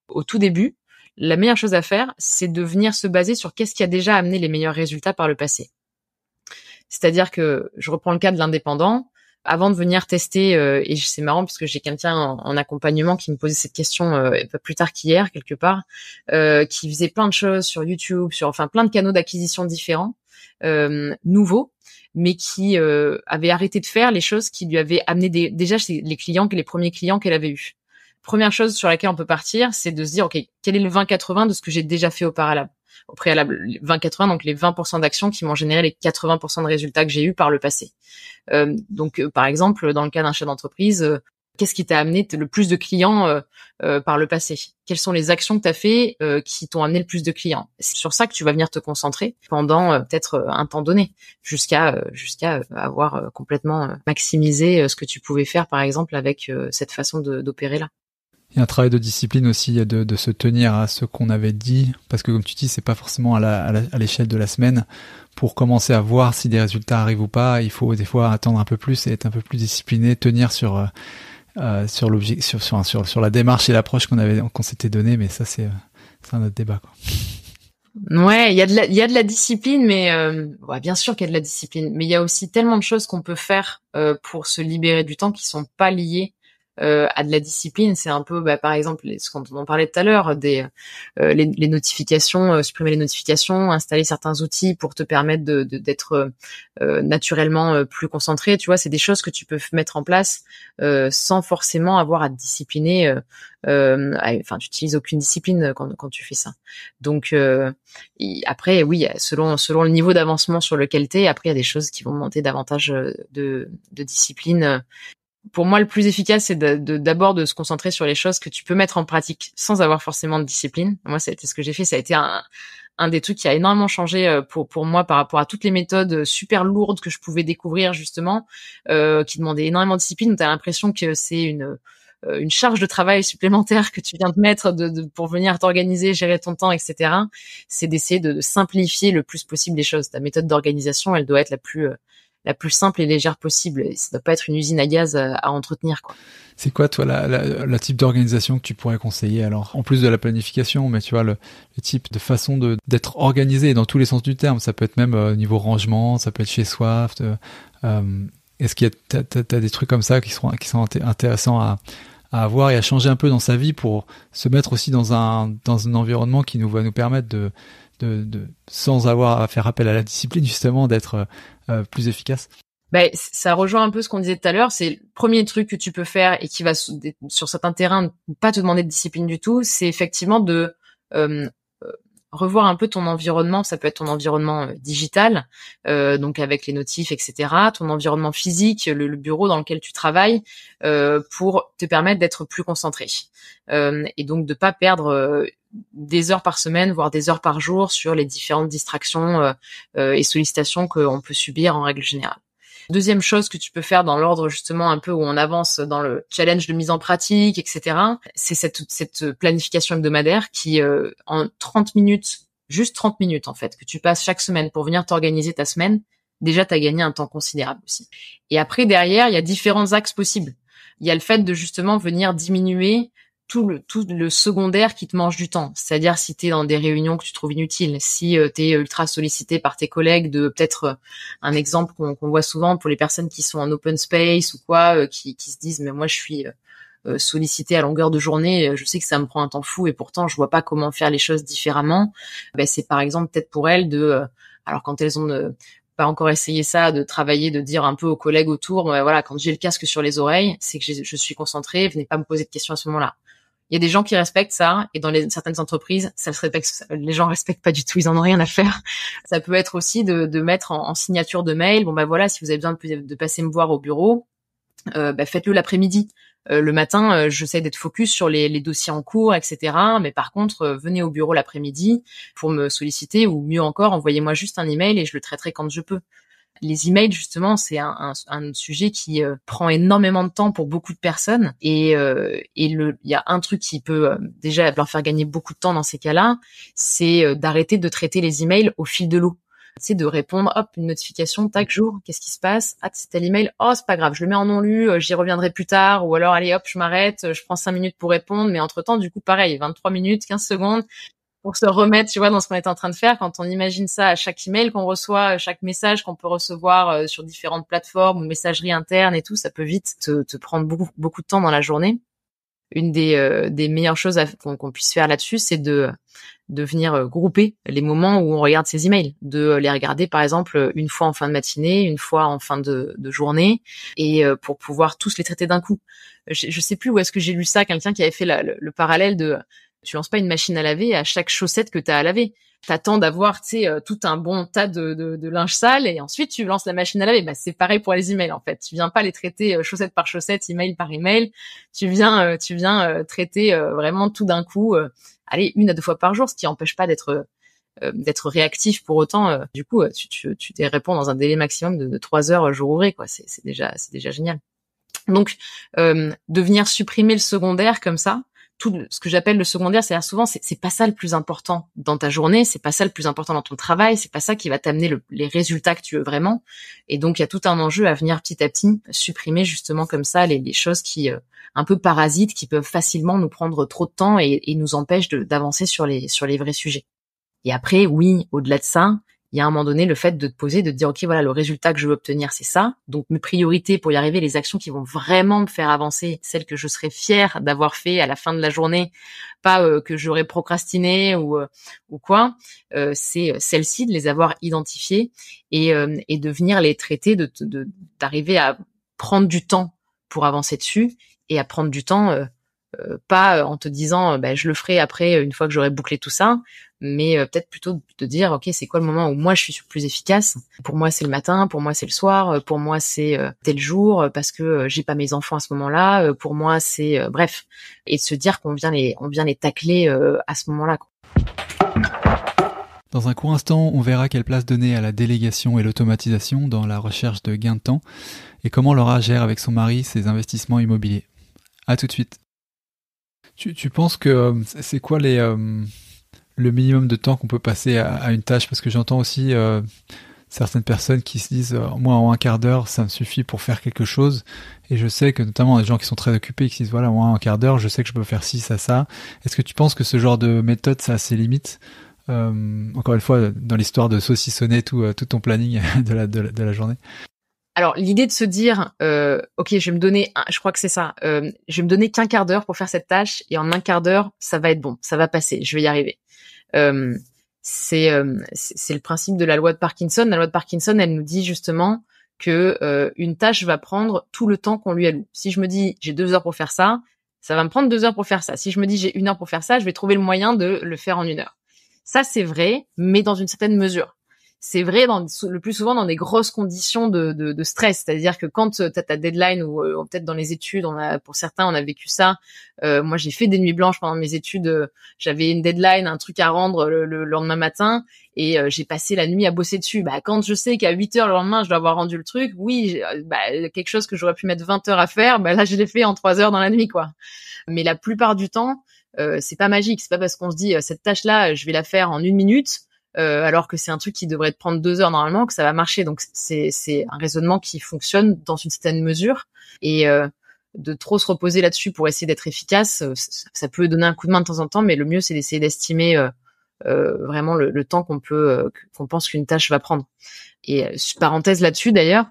Speaker 1: Au tout début, la meilleure chose à faire, c'est de venir se baser sur qu'est-ce qui a déjà amené les meilleurs résultats par le passé. C'est-à-dire que je reprends le cas de l'indépendant. Avant de venir tester, et c'est marrant parce que j'ai quelqu'un en accompagnement qui me posait cette question pas plus tard qu'hier quelque part, qui faisait plein de choses sur YouTube, sur enfin plein de canaux d'acquisition différents, nouveaux, mais qui avait arrêté de faire les choses qui lui avaient amené déjà chez les premiers clients qu'elle avait eus. Première chose sur laquelle on peut partir, c'est de se dire ok, quel est le 20-80 de ce que j'ai déjà fait au préalable, 20-80, donc les 20% d'actions qui m'ont généré les 80% de résultats que j'ai eus par le passé. Donc, par exemple, dans le cas d'un chef d'entreprise, qu'est-ce qui t'a amené le plus de clients par le passé? Quelles sont les actions que tu as fait qui t'ont amené le plus de clients? C'est sur ça que tu vas venir te concentrer pendant peut-être un temps donné, jusqu'à avoir complètement maximisé ce que tu pouvais faire, par exemple, avec cette façon d'opérer là.
Speaker 2: Il y a un travail de discipline aussi, de se tenir à ce qu'on avait dit, parce que comme tu dis, c'est pas forcément à l'échelle de la semaine. Pour commencer à voir si des résultats arrivent ou pas, il faut des fois attendre un peu plus et être un peu plus discipliné, tenir sur l'objectif, sur la démarche et l'approche qu'on s'était donné. Mais ça, c'est un autre débat, quoi.
Speaker 1: Ouais, il y a de la discipline, mais ouais, bien sûr qu'il y a de la discipline, mais il y a aussi tellement de choses qu'on peut faire pour se libérer du temps qui sont pas liées à de la discipline. C'est un peu, par exemple, ce qu'on en parlait tout à l'heure, les notifications, supprimer les notifications, installer certains outils pour te permettre d'être naturellement plus concentré. Tu vois, c'est des choses que tu peux mettre en place sans forcément avoir à te discipliner. Enfin, tu utilises aucune discipline quand tu fais ça. Donc après, oui, selon le niveau d'avancement sur lequel t'es, après il y a des choses qui vont demander davantage de discipline. Pour moi, le plus efficace, c'est d'abord de se concentrer sur les choses que tu peux mettre en pratique sans avoir forcément de discipline. Moi, ça a été ce que j'ai fait. Ça a été un des trucs qui a énormément changé pour moi par rapport à toutes les méthodes super lourdes que je pouvais découvrir justement, qui demandaient énormément de discipline. Tu as l'impression que c'est une charge de travail supplémentaire que tu viens de mettre pour venir t'organiser, gérer ton temps, etc. C'est d'essayer de simplifier le plus possible les choses. Ta méthode d'organisation, elle doit être la plus simple et légère possible. Et ça doit pas être une usine à gaz à entretenir, quoi.
Speaker 2: C'est quoi, toi, la type d'organisation que tu pourrais conseiller, alors, en plus de la planification, mais tu vois, le type de façon d'être organisé dans tous les sens du terme. Ça peut être même au niveau rangement, ça peut être chez soi. Est-ce qu'il y a t'as des trucs comme ça qui sont intéressants à avoir et à changer un peu dans sa vie pour se mettre aussi dans un environnement qui va nous permettre de sans avoir à faire appel à la discipline, justement, d'être plus efficace?
Speaker 1: Ça rejoint un peu ce qu'on disait tout à l'heure. C'est le premier truc que tu peux faire et qui va sur certains terrains pas te demander de discipline du tout. C'est effectivement de revoir un peu ton environnement. Ça peut être ton environnement digital, donc avec les notifs, etc. Ton environnement physique, le bureau dans lequel tu travailles, pour te permettre d'être plus concentré. Et donc de pas perdre des heures par semaine, voire des heures par jour sur les différentes distractions et sollicitations qu'on peut subir en règle générale. Deuxième chose que tu peux faire dans l'ordre justement un peu où on avance dans le challenge de mise en pratique, etc., c'est cette planification hebdomadaire qui, en 30 minutes, juste 30 minutes en fait, que tu passes chaque semaine pour venir t'organiser ta semaine, déjà t'as gagné un temps considérable aussi. Et après, derrière, il y a différents axes possibles. Il y a le fait de justement venir diminuer tout le secondaire qui te mange du temps. C'est-à-dire si t'es dans des réunions que tu trouves inutiles, si t'es ultra sollicité par tes collègues, de peut-être un exemple qu'on voit souvent pour les personnes qui sont en open space ou quoi, qui se disent mais moi je suis sollicité à longueur de journée, je sais que ça me prend un temps fou et pourtant je vois pas comment faire les choses différemment. C'est par exemple peut-être pour elles de alors quand elles ont pas encore essayé ça, de travailler, de dire un peu aux collègues autour, voilà, quand j'ai le casque sur les oreilles, c'est que je suis concentrée, venez pas me poser de questions à ce moment-là. Il y a des gens qui respectent ça, et dans certaines entreprises, ça se respecte, les gens respectent pas du tout, ils en ont rien à faire. Ça peut être aussi de mettre en signature de mail, voilà, si vous avez besoin de passer me voir au bureau, faites-le l'après-midi. Le matin, j'essaie d'être focus sur les dossiers en cours, etc. Mais par contre, venez au bureau l'après-midi pour me solliciter, ou mieux encore, envoyez-moi juste un email et je le traiterai quand je peux. Les emails, justement, c'est un sujet qui prend énormément de temps pour beaucoup de personnes. Et il y a un truc qui peut déjà leur faire gagner beaucoup de temps dans ces cas-là, c'est d'arrêter de traiter les emails au fil de l'eau. C'est de répondre, hop, une notification, tac, jour, qu'est-ce qui se passe? Ah, c'est tel email, oh, c'est pas grave, je le mets en non lu, j'y reviendrai plus tard, ou alors, allez, hop, je m'arrête, je prends 5 minutes pour répondre, mais entre-temps, du coup, pareil, 23 minutes, 15 secondes, pour se remettre, tu vois, dans ce qu'on est en train de faire. Quand on imagine ça à chaque email qu'on reçoit, chaque message qu'on peut recevoir sur différentes plateformes ou messagerie interne et tout, ça peut vite te prendre beaucoup de temps dans la journée. Une des meilleures choses qu'on puisse faire là-dessus, c'est de venir grouper les moments où on regarde ses emails, de les regarder par exemple une fois en fin de matinée, une fois en fin de journée, et pour pouvoir tous les traiter d'un coup. Je sais plus où est-ce que j'ai lu ça, quelqu'un qui avait fait le parallèle de tu lances pas une machine à laver à chaque chaussette que tu as à laver. T'attends d'avoir, tout un bon tas de linge sale et ensuite tu lances la machine à laver. C'est pareil pour les emails en fait. Tu viens pas les traiter chaussette par chaussette, email par email. Tu viens traiter vraiment tout d'un coup. Allez, 1 à 2 fois par jour, ce qui empêche pas d'être réactif pour autant. Du coup, tu t'es réponds dans un délai maximum de 3 heures jour ouvré, quoi. C'est déjà génial. Donc, de venir supprimer le secondaire comme ça. Tout ce que j'appelle le secondaire, c'est-à-dire souvent c'est pas ça le plus important dans ta journée, c'est pas ça le plus important dans ton travail, c'est pas ça qui va t'amener les résultats que tu veux vraiment. Et donc il y a tout un enjeu à venir petit à petit supprimer justement comme ça les choses qui un peu parasites, qui peuvent facilement nous prendre trop de temps et nous empêchent d'avancer sur les vrais sujets. Et après, oui, au-delà de ça, il y a à un moment donné le fait de te poser, de te dire ok, voilà, le résultat que je veux obtenir, c'est ça. Donc mes priorités pour y arriver, les actions qui vont vraiment me faire avancer, celles que je serai fière d'avoir fait à la fin de la journée, pas que j'aurais procrastiné ou quoi. C'est celles-ci, de les avoir identifiées et de venir les traiter, d'arriver à prendre du temps pour avancer dessus et à prendre du temps. Pas en te disant je le ferai après une fois que j'aurai bouclé tout ça, mais peut-être plutôt de te dire ok, c'est quoi le moment où moi je suis plus efficace. Pour moi c'est le matin, pour moi c'est le soir, pour moi c'est tel jour parce que j'ai pas mes enfants à ce moment-là, pour moi c'est bref, et de se dire qu'on vient les tacler à ce moment-là, quoi.
Speaker 2: Dans un court instant, on verra quelle place donner à la délégation et l'automatisation dans la recherche de gains de temps et comment Laura gère avec son mari ses investissements immobiliers. À tout de suite. Tu penses que c'est quoi le minimum de temps qu'on peut passer à une tâche? Parce que j'entends aussi certaines personnes qui se disent moi en 1/4 d'heure ça me suffit pour faire quelque chose, et je sais que notamment des gens qui sont très occupés qui se disent voilà, moi en 1/4 d'heure je sais que je peux faire ci, ça. Est-ce que tu penses que ce genre de méthode ça a ses limites? Encore une fois, dans l'histoire de saucissonner tout ton planning de la journée.
Speaker 1: Alors l'idée de se dire ok, je vais me donner je crois que c'est ça, je vais me donner qu'1/4 d'heure pour faire cette tâche et en 1/4 d'heure ça va être bon, ça va passer, je vais y arriver. C'est le principe de la loi de Parkinson. La loi de Parkinson, elle nous dit justement que une tâche va prendre tout le temps qu'on lui alloue. Si je me dis j'ai 2 heures pour faire ça, ça va me prendre 2 heures pour faire ça. Si je me dis j'ai 1 heure pour faire ça, je vais trouver le moyen de le faire en 1 heure. Ça c'est vrai, mais dans une certaine mesure. c'est vrai le plus souvent dans des grosses conditions de stress. C'est-à-dire que quand t'as ta deadline ou peut-être dans les études, pour certains, on a vécu ça. Moi, j'ai fait des nuits blanches pendant mes études. J'avais une deadline, un truc à rendre le lendemain matin et j'ai passé la nuit à bosser dessus. Quand je sais qu'à 8 heures le lendemain, je dois avoir rendu le truc, oui, quelque chose que j'aurais pu mettre 20 heures à faire, là, je l'ai fait en 3 heures dans la nuit, quoi. Mais la plupart du temps, c'est pas magique. C'est pas parce qu'on se dit cette tâche-là, je vais la faire en 1 minute, alors que c'est un truc qui devrait te prendre 2 heures normalement, que ça va marcher. Donc c'est un raisonnement qui fonctionne dans une certaine mesure. Et de trop se reposer là-dessus pour essayer d'être efficace, ça peut donner un coup de main de temps en temps, mais le mieux c'est d'essayer d'estimer vraiment le temps qu'on pense qu'une tâche va prendre. Et parenthèse là-dessus d'ailleurs,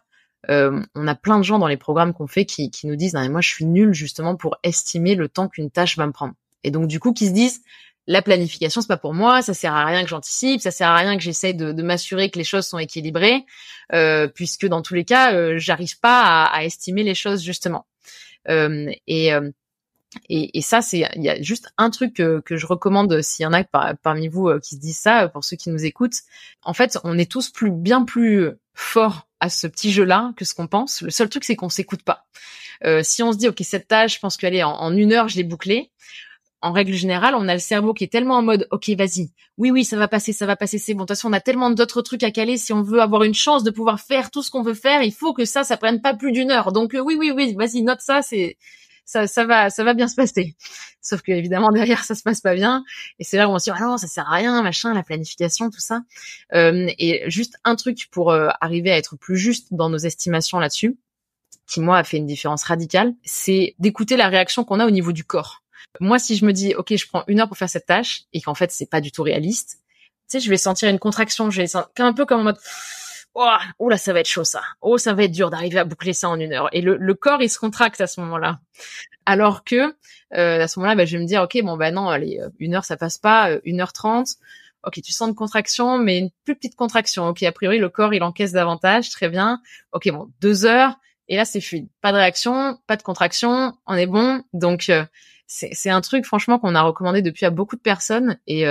Speaker 1: on a plein de gens dans les programmes qu'on fait qui nous disent non, mais moi je suis nulle justement pour estimer le temps qu'une tâche va me prendre. Et donc du coup qui se disent la planification c'est pas pour moi, ça sert à rien que j'anticipe, ça sert à rien que j'essaye de m'assurer que les choses sont équilibrées, puisque dans tous les cas j'arrive pas à estimer les choses justement. Et ça, il y a juste un truc que je recommande s'il y en a parmi vous qui se disent ça, pour ceux qui nous écoutent. En fait, on est tous bien plus forts à ce petit jeu-là que ce qu'on pense. Le seul truc, c'est qu'on s'écoute pas. Si on se dit, ok, cette tâche, je pense qu'elle est en 1 heure, je l'ai bouclée. En règle générale, on a le cerveau qui est tellement en mode, ok, vas-y, oui, ça va passer, c'est bon. De toute façon, on a tellement d'autres trucs à caler. Si on veut avoir une chance de pouvoir faire tout ce qu'on veut faire, il faut que ça prenne pas plus d'1 heure. Donc oui, vas-y, note ça, ça va bien se passer. Sauf que évidemment derrière ça se passe pas bien et c'est là où on se dit non, ça sert à rien, machin, la planification, tout ça. Et juste un truc pour arriver à être plus juste dans nos estimations là-dessus, qui moi a fait une différence radicale, c'est d'écouter la réaction qu'on a au niveau du corps. Moi, si je me dis ok, je prends 1 heure pour faire cette tâche et qu'en fait c'est pas du tout réaliste, tu sais, je vais sentir une contraction, je vais sentir un peu comme en mode oh là, ça va être chaud ça. Oh, ça va être dur d'arriver à boucler ça en 1 heure. Et le corps, il se contracte à ce moment-là. Alors que à ce moment-là, je vais me dire ok, non, allez, 1 heure ça passe pas, 1h30. Ok, tu sens une contraction, mais une plus petite contraction. Ok, a priori le corps il encaisse davantage, très bien. Ok, 2 heures et là c'est fluide, pas de réaction, pas de contraction, on est bon. Donc c'est un truc franchement qu'on a recommandé depuis à beaucoup de personnes et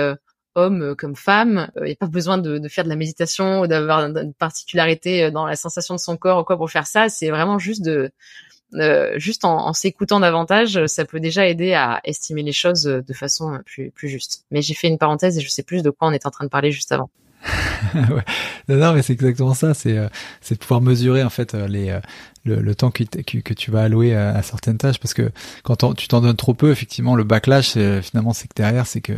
Speaker 1: hommes comme femmes, il n'y a pas besoin de faire de la méditation ou d'avoir une particularité dans la sensation de son corps ou quoi pour faire ça. C'est vraiment juste juste en s'écoutant davantage, ça peut déjà aider à estimer les choses de façon plus juste. Mais j'ai fait une parenthèse et je sais plus de quoi on était en train de parler juste avant.
Speaker 2: Ouais. Non, mais c'est exactement ça. C'est de pouvoir mesurer en fait le temps que tu vas allouer à certaines tâches, parce que quand tu t'en donnes trop peu, effectivement, le backlash, finalement, c'est que derrière, c'est que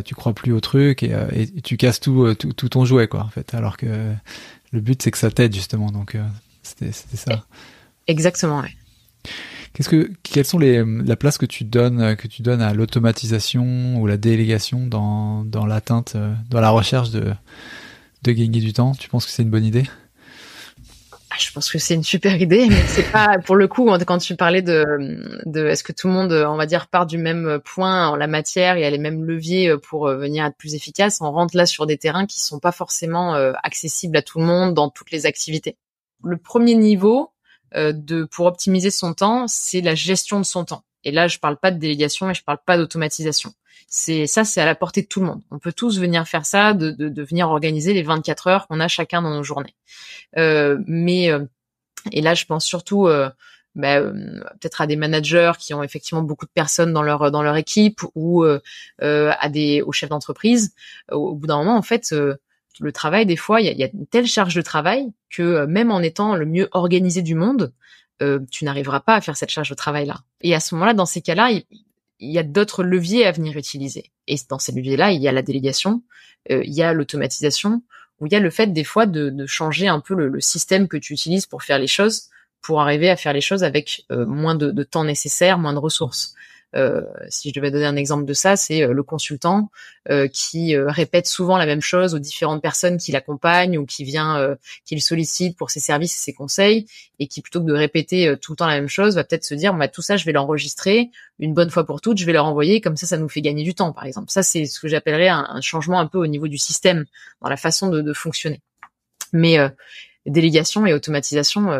Speaker 2: tu crois plus au truc et tu casses tout ton jouet, quoi, en fait. Alors que le but, c'est que ça t'aide justement. Donc c'était ça.
Speaker 1: Exactement. Ouais.
Speaker 2: Quelles sont la place que tu donnes à l'automatisation ou la délégation dans l'atteinte, dans la recherche de gagner du temps? Tu penses que c'est une bonne idée?
Speaker 1: Je pense que c'est une super idée, mais c'est pas, pour le coup, quand tu parlais de est-ce que tout le monde, on va dire, part du même point en la matière et a les mêmes leviers pour venir être plus efficace, on rentre là sur des terrains qui sont pas forcément accessibles à tout le monde dans toutes les activités. Le premier niveau pour optimiser son temps, c'est la gestion de son temps. Et là, je parle pas de délégation et je parle pas d'automatisation. C'est à la portée de tout le monde. On peut tous venir faire ça, de venir organiser les 24 heures qu'on a chacun dans nos journées. Et là, je pense surtout peut-être à des managers qui ont effectivement beaucoup de personnes dans leur équipe ou aux chefs d'entreprise. Au bout d'un moment, en fait, le travail, des fois, il y a une telle charge de travail que même en étant le mieux organisé du monde, tu n'arriveras pas à faire cette charge de travail-là. Et à ce moment-là, dans ces cas-là, il y a d'autres leviers à venir utiliser. Et dans ces leviers-là, il y a la délégation, il y a l'automatisation, ou il y a le fait des fois de changer un peu le système que tu utilises pour faire les choses, pour arriver à faire les choses avec moins de temps nécessaire, moins de ressources. Si je devais donner un exemple de ça, c'est le consultant qui répète souvent la même chose aux différentes personnes qui l'accompagnent ou qui le sollicite pour ses services et ses conseils, et qui, plutôt que de répéter tout le temps la même chose, va peut-être se dire tout ça je vais l'enregistrer une bonne fois pour toutes, je vais leur envoyer, comme ça nous fait gagner du temps, par exemple. Ça, c'est ce que j'appellerais un changement un peu au niveau du système, dans la façon de fonctionner. Mais délégation et automatisation,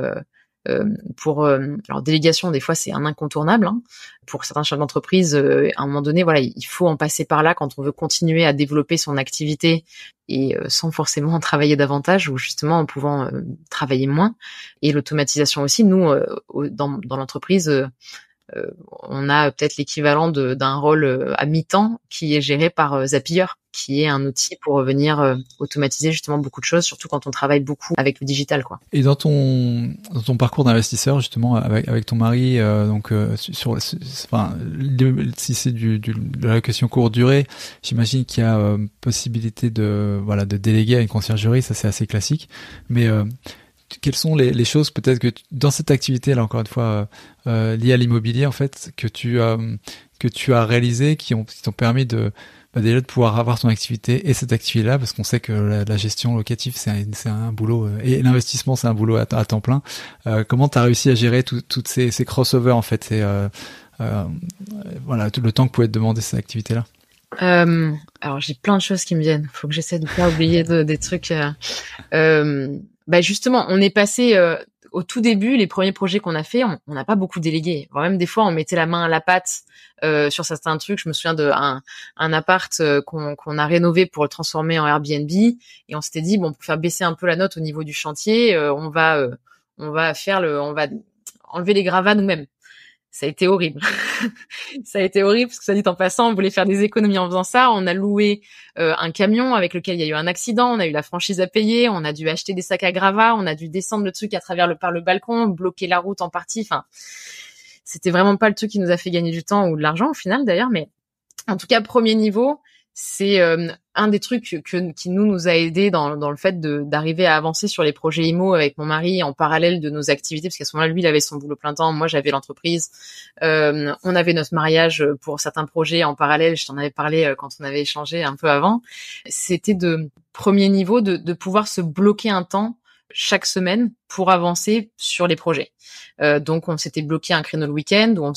Speaker 1: Alors délégation, des fois c'est un incontournable, hein. Pour certains chefs d'entreprise, à un moment donné, voilà, il faut en passer par là quand on veut continuer à développer son activité et sans forcément travailler davantage ou justement en pouvant travailler moins. Et l'automatisation aussi, nous dans l'entreprise, on a peut-être l'équivalent d'un rôle à mi-temps qui est géré par Zapier, qui est un outil pour venir automatiser justement beaucoup de choses, surtout quand on travaille beaucoup avec le digital, quoi.
Speaker 2: Et dans ton parcours d'investisseur, justement, avec ton mari, si c'est de la question courte durée, j'imagine qu'il y a possibilité de déléguer à une conciergerie, ça c'est assez classique. Mais quelles sont les choses peut-être que dans cette activité là encore une fois liée à l'immobilier en fait que tu as réalisé qui t'ont permis déjà de pouvoir avoir ton activité et cette activité là parce qu'on sait que la gestion locative c'est un boulot et l'investissement c'est un boulot à temps plein. Comment tu as réussi à gérer toutes ces crossovers en fait tout le temps que pouvait te demander cette activité là?
Speaker 1: Alors j'ai plein de choses qui me viennent. Faut que j'essaie de pas oublier des trucs. Justement, on est passé au tout début, les premiers projets qu'on a fait, on n'a pas beaucoup délégué. Voire même des fois, on mettait la main à la pâte sur certains trucs. Je me souviens d'un appart qu'on a rénové pour le transformer en Airbnb, et on s'était dit bon, pour faire baisser un peu la note au niveau du chantier, on va enlever les gravats nous-mêmes. Ça a été horrible. Ça a été horrible parce que, ça dit en passant, on voulait faire des économies en faisant ça. On a loué un camion avec lequel il y a eu un accident. On a eu la franchise à payer. On a dû acheter des sacs à gravats. On a dû descendre le truc par le balcon, bloquer la route en partie. Enfin, c'était vraiment pas le truc qui nous a fait gagner du temps ou de l'argent au final d'ailleurs. Mais en tout cas, premier niveau, c'est un des trucs qui nous a aidé dans le fait d'arriver à avancer sur les projets IMO avec mon mari en parallèle de nos activités, parce qu'à ce moment-là, lui, il avait son boulot plein temps, moi, j'avais l'entreprise. On avait notre mariage pour certains projets en parallèle. Je t'en avais parlé quand on avait échangé un peu avant. C'était de premier niveau de pouvoir se bloquer un temps chaque semaine pour avancer sur les projets. Donc on s'était bloqué un créneau le week-end où on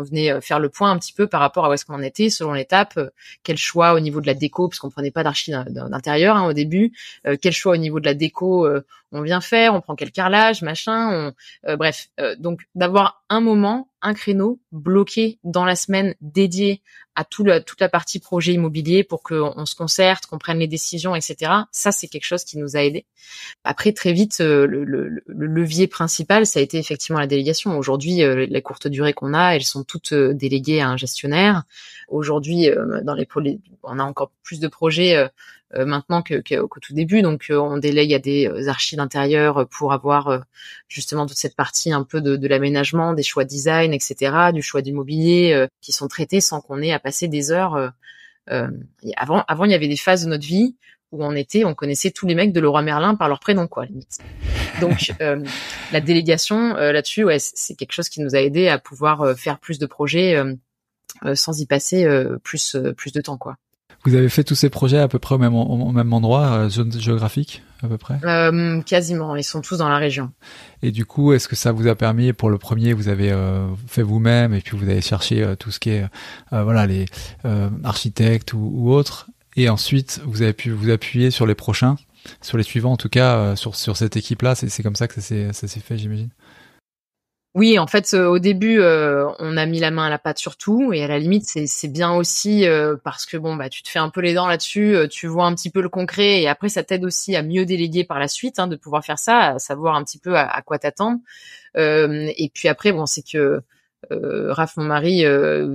Speaker 1: venait faire le point un petit peu par rapport à où est-ce qu'on en était selon l'étape, quel choix au niveau de la déco, parce qu'on prenait pas d'archi d'intérieur au début, quel choix au niveau de la déco on vient faire, on prend quel carrelage, machin, bref, donc d'avoir un moment, un créneau bloqué dans la semaine dédié à toute la partie projet immobilier pour qu'on se concerte, qu'on prenne les décisions, etc. Ça, c'est quelque chose qui nous a aidés. Après, très vite, le levier principal, ça a été effectivement la délégation. Aujourd'hui, les courtes durées qu'on a, elles sont toutes déléguées à un gestionnaire. Aujourd'hui, on a encore plus de projets maintenant qu'au tout début. Donc, on délègue à des archis d'intérieur pour avoir justement toute cette partie un peu de l'aménagement, des choix de design, etc., du choix du mobilier qui sont traités sans qu'on ait à passer des heures. Avant, il y avait des phases de notre vie où on connaissait tous les mecs de Leroy Merlin par leur prénom, quoi, limite. Donc, la délégation là-dessus, ouais, c'est quelque chose qui nous a aidé à pouvoir faire plus de projets sans y passer plus de temps, quoi.
Speaker 2: Vous avez fait tous ces projets à peu près au même endroit, zone géographique, à peu près?
Speaker 1: Quasiment, ils sont tous dans la région.
Speaker 2: Et du coup, est-ce que ça vous a permis, pour le premier, vous avez fait vous-même, et puis vous avez cherché tout ce qui est, les architectes ou autres, et ensuite, vous avez pu vous appuyer sur les prochains, sur les suivants, en tout cas, sur cette équipe-là, c'est comme ça que ça s'est fait, j'imagine?
Speaker 1: Oui, en fait, au début, on a mis la main à la pâte sur tout, et à la limite, c'est bien aussi parce que tu te fais un peu les dents là-dessus, tu vois un petit peu le concret, et après, ça t'aide aussi à mieux déléguer par la suite, de pouvoir faire ça, à savoir un petit peu à quoi t'attendre. Et puis après, c'est que Raph, mon mari,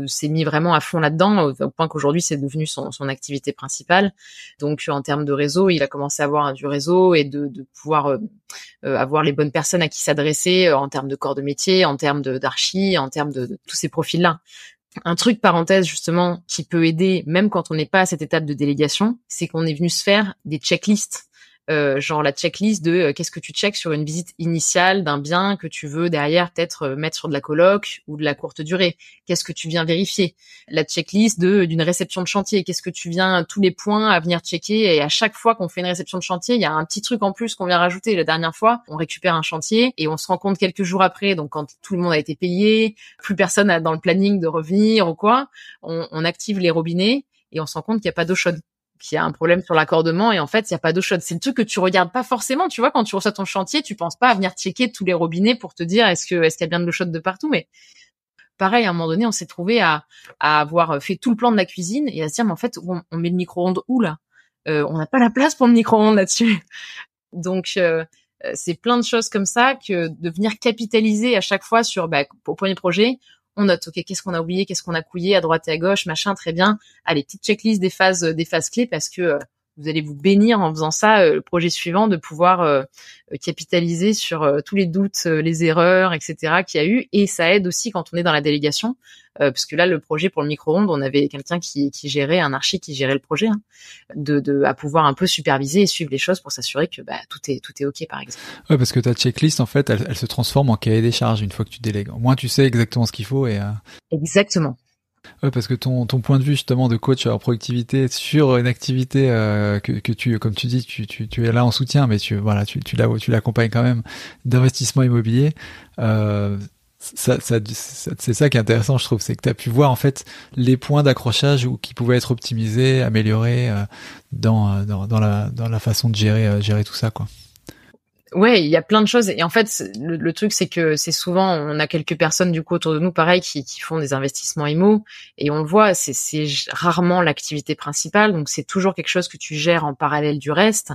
Speaker 1: s'est mis vraiment à fond là-dedans, au point qu'aujourd'hui c'est devenu son activité principale. Donc en termes de réseau, il a commencé à avoir du réseau et de pouvoir avoir les bonnes personnes à qui s'adresser en termes de corps de métier, en termes d'archi, en termes de tous ces profils-là. Un truc parenthèse justement qui peut aider même quand on n'est pas à cette étape de délégation, c'est qu'on est venu se faire des checklists. Genre la checklist de qu'est-ce que tu checks sur une visite initiale d'un bien que tu veux derrière peut-être mettre sur de la coloc ou de la courte durée. Qu'est-ce que tu viens vérifier? La checklist d'une réception de chantier. Qu'est-ce que tu viens, tous les points à venir checker, et à chaque fois qu'on fait une réception de chantier, il y a un petit truc en plus qu'on vient rajouter. La dernière fois, on récupère un chantier et on se rend compte quelques jours après, donc quand tout le monde a été payé, plus personne n'a dans le planning de revenir ou quoi, on active les robinets et on se rend compte qu'il n'y a pas d'eau chaude. qu'il y a un problème sur l'accordement et en fait, il y a pas d'eau chaude. C'est le truc que tu regardes pas forcément, tu vois, quand tu reçois ton chantier, tu penses pas à venir checker tous les robinets pour te dire est-ce qu'il y a bien de l'eau chaude de partout, mais pareil, à un moment donné, on s'est trouvé à avoir fait tout le plan de la cuisine et à se dire mais en fait, on met le micro-ondes où là? On n'a pas la place pour le micro-ondes là-dessus. Donc c'est plein de choses comme ça que de venir capitaliser à chaque fois sur au premier projet, on note OK, qu'est-ce qu'on a oublié, qu'est-ce qu'on a couillé à droite et à gauche, machin, très bien. Allez, petite checklist des phases clés parce que vous allez vous bénir en faisant ça le projet suivant de pouvoir capitaliser sur tous les doutes, les erreurs, etc. qu'il y a eu et ça aide aussi quand on est dans la délégation parce que là le projet pour le micro-ondes, on avait quelqu'un qui gérait un archi qui gérait le projet à pouvoir un peu superviser et suivre les choses pour s'assurer que tout est OK par exemple.
Speaker 2: Ouais, parce que ta checklist en fait, elle se transforme en cahier des charges une fois que tu délègues. Au moins tu sais exactement ce qu'il faut et
Speaker 1: Exactement.
Speaker 2: Ouais, parce que ton point de vue justement de coach en productivité sur une activité que tu, comme tu dis, tu es là en soutien, mais tu l'accompagnes quand même d'investissement immobilier. C'est ça qui est intéressant, je trouve, c'est que tu as pu voir en fait les points d'accrochage qui pouvaient être optimisés, améliorés dans la façon de gérer tout ça, quoi.
Speaker 1: Ouais, il y a plein de choses et en fait le truc c'est que c'est souvent on a quelques personnes du coup autour de nous pareil qui font des investissements IMO et on le voit c'est rarement l'activité principale donc c'est toujours quelque chose que tu gères en parallèle du reste.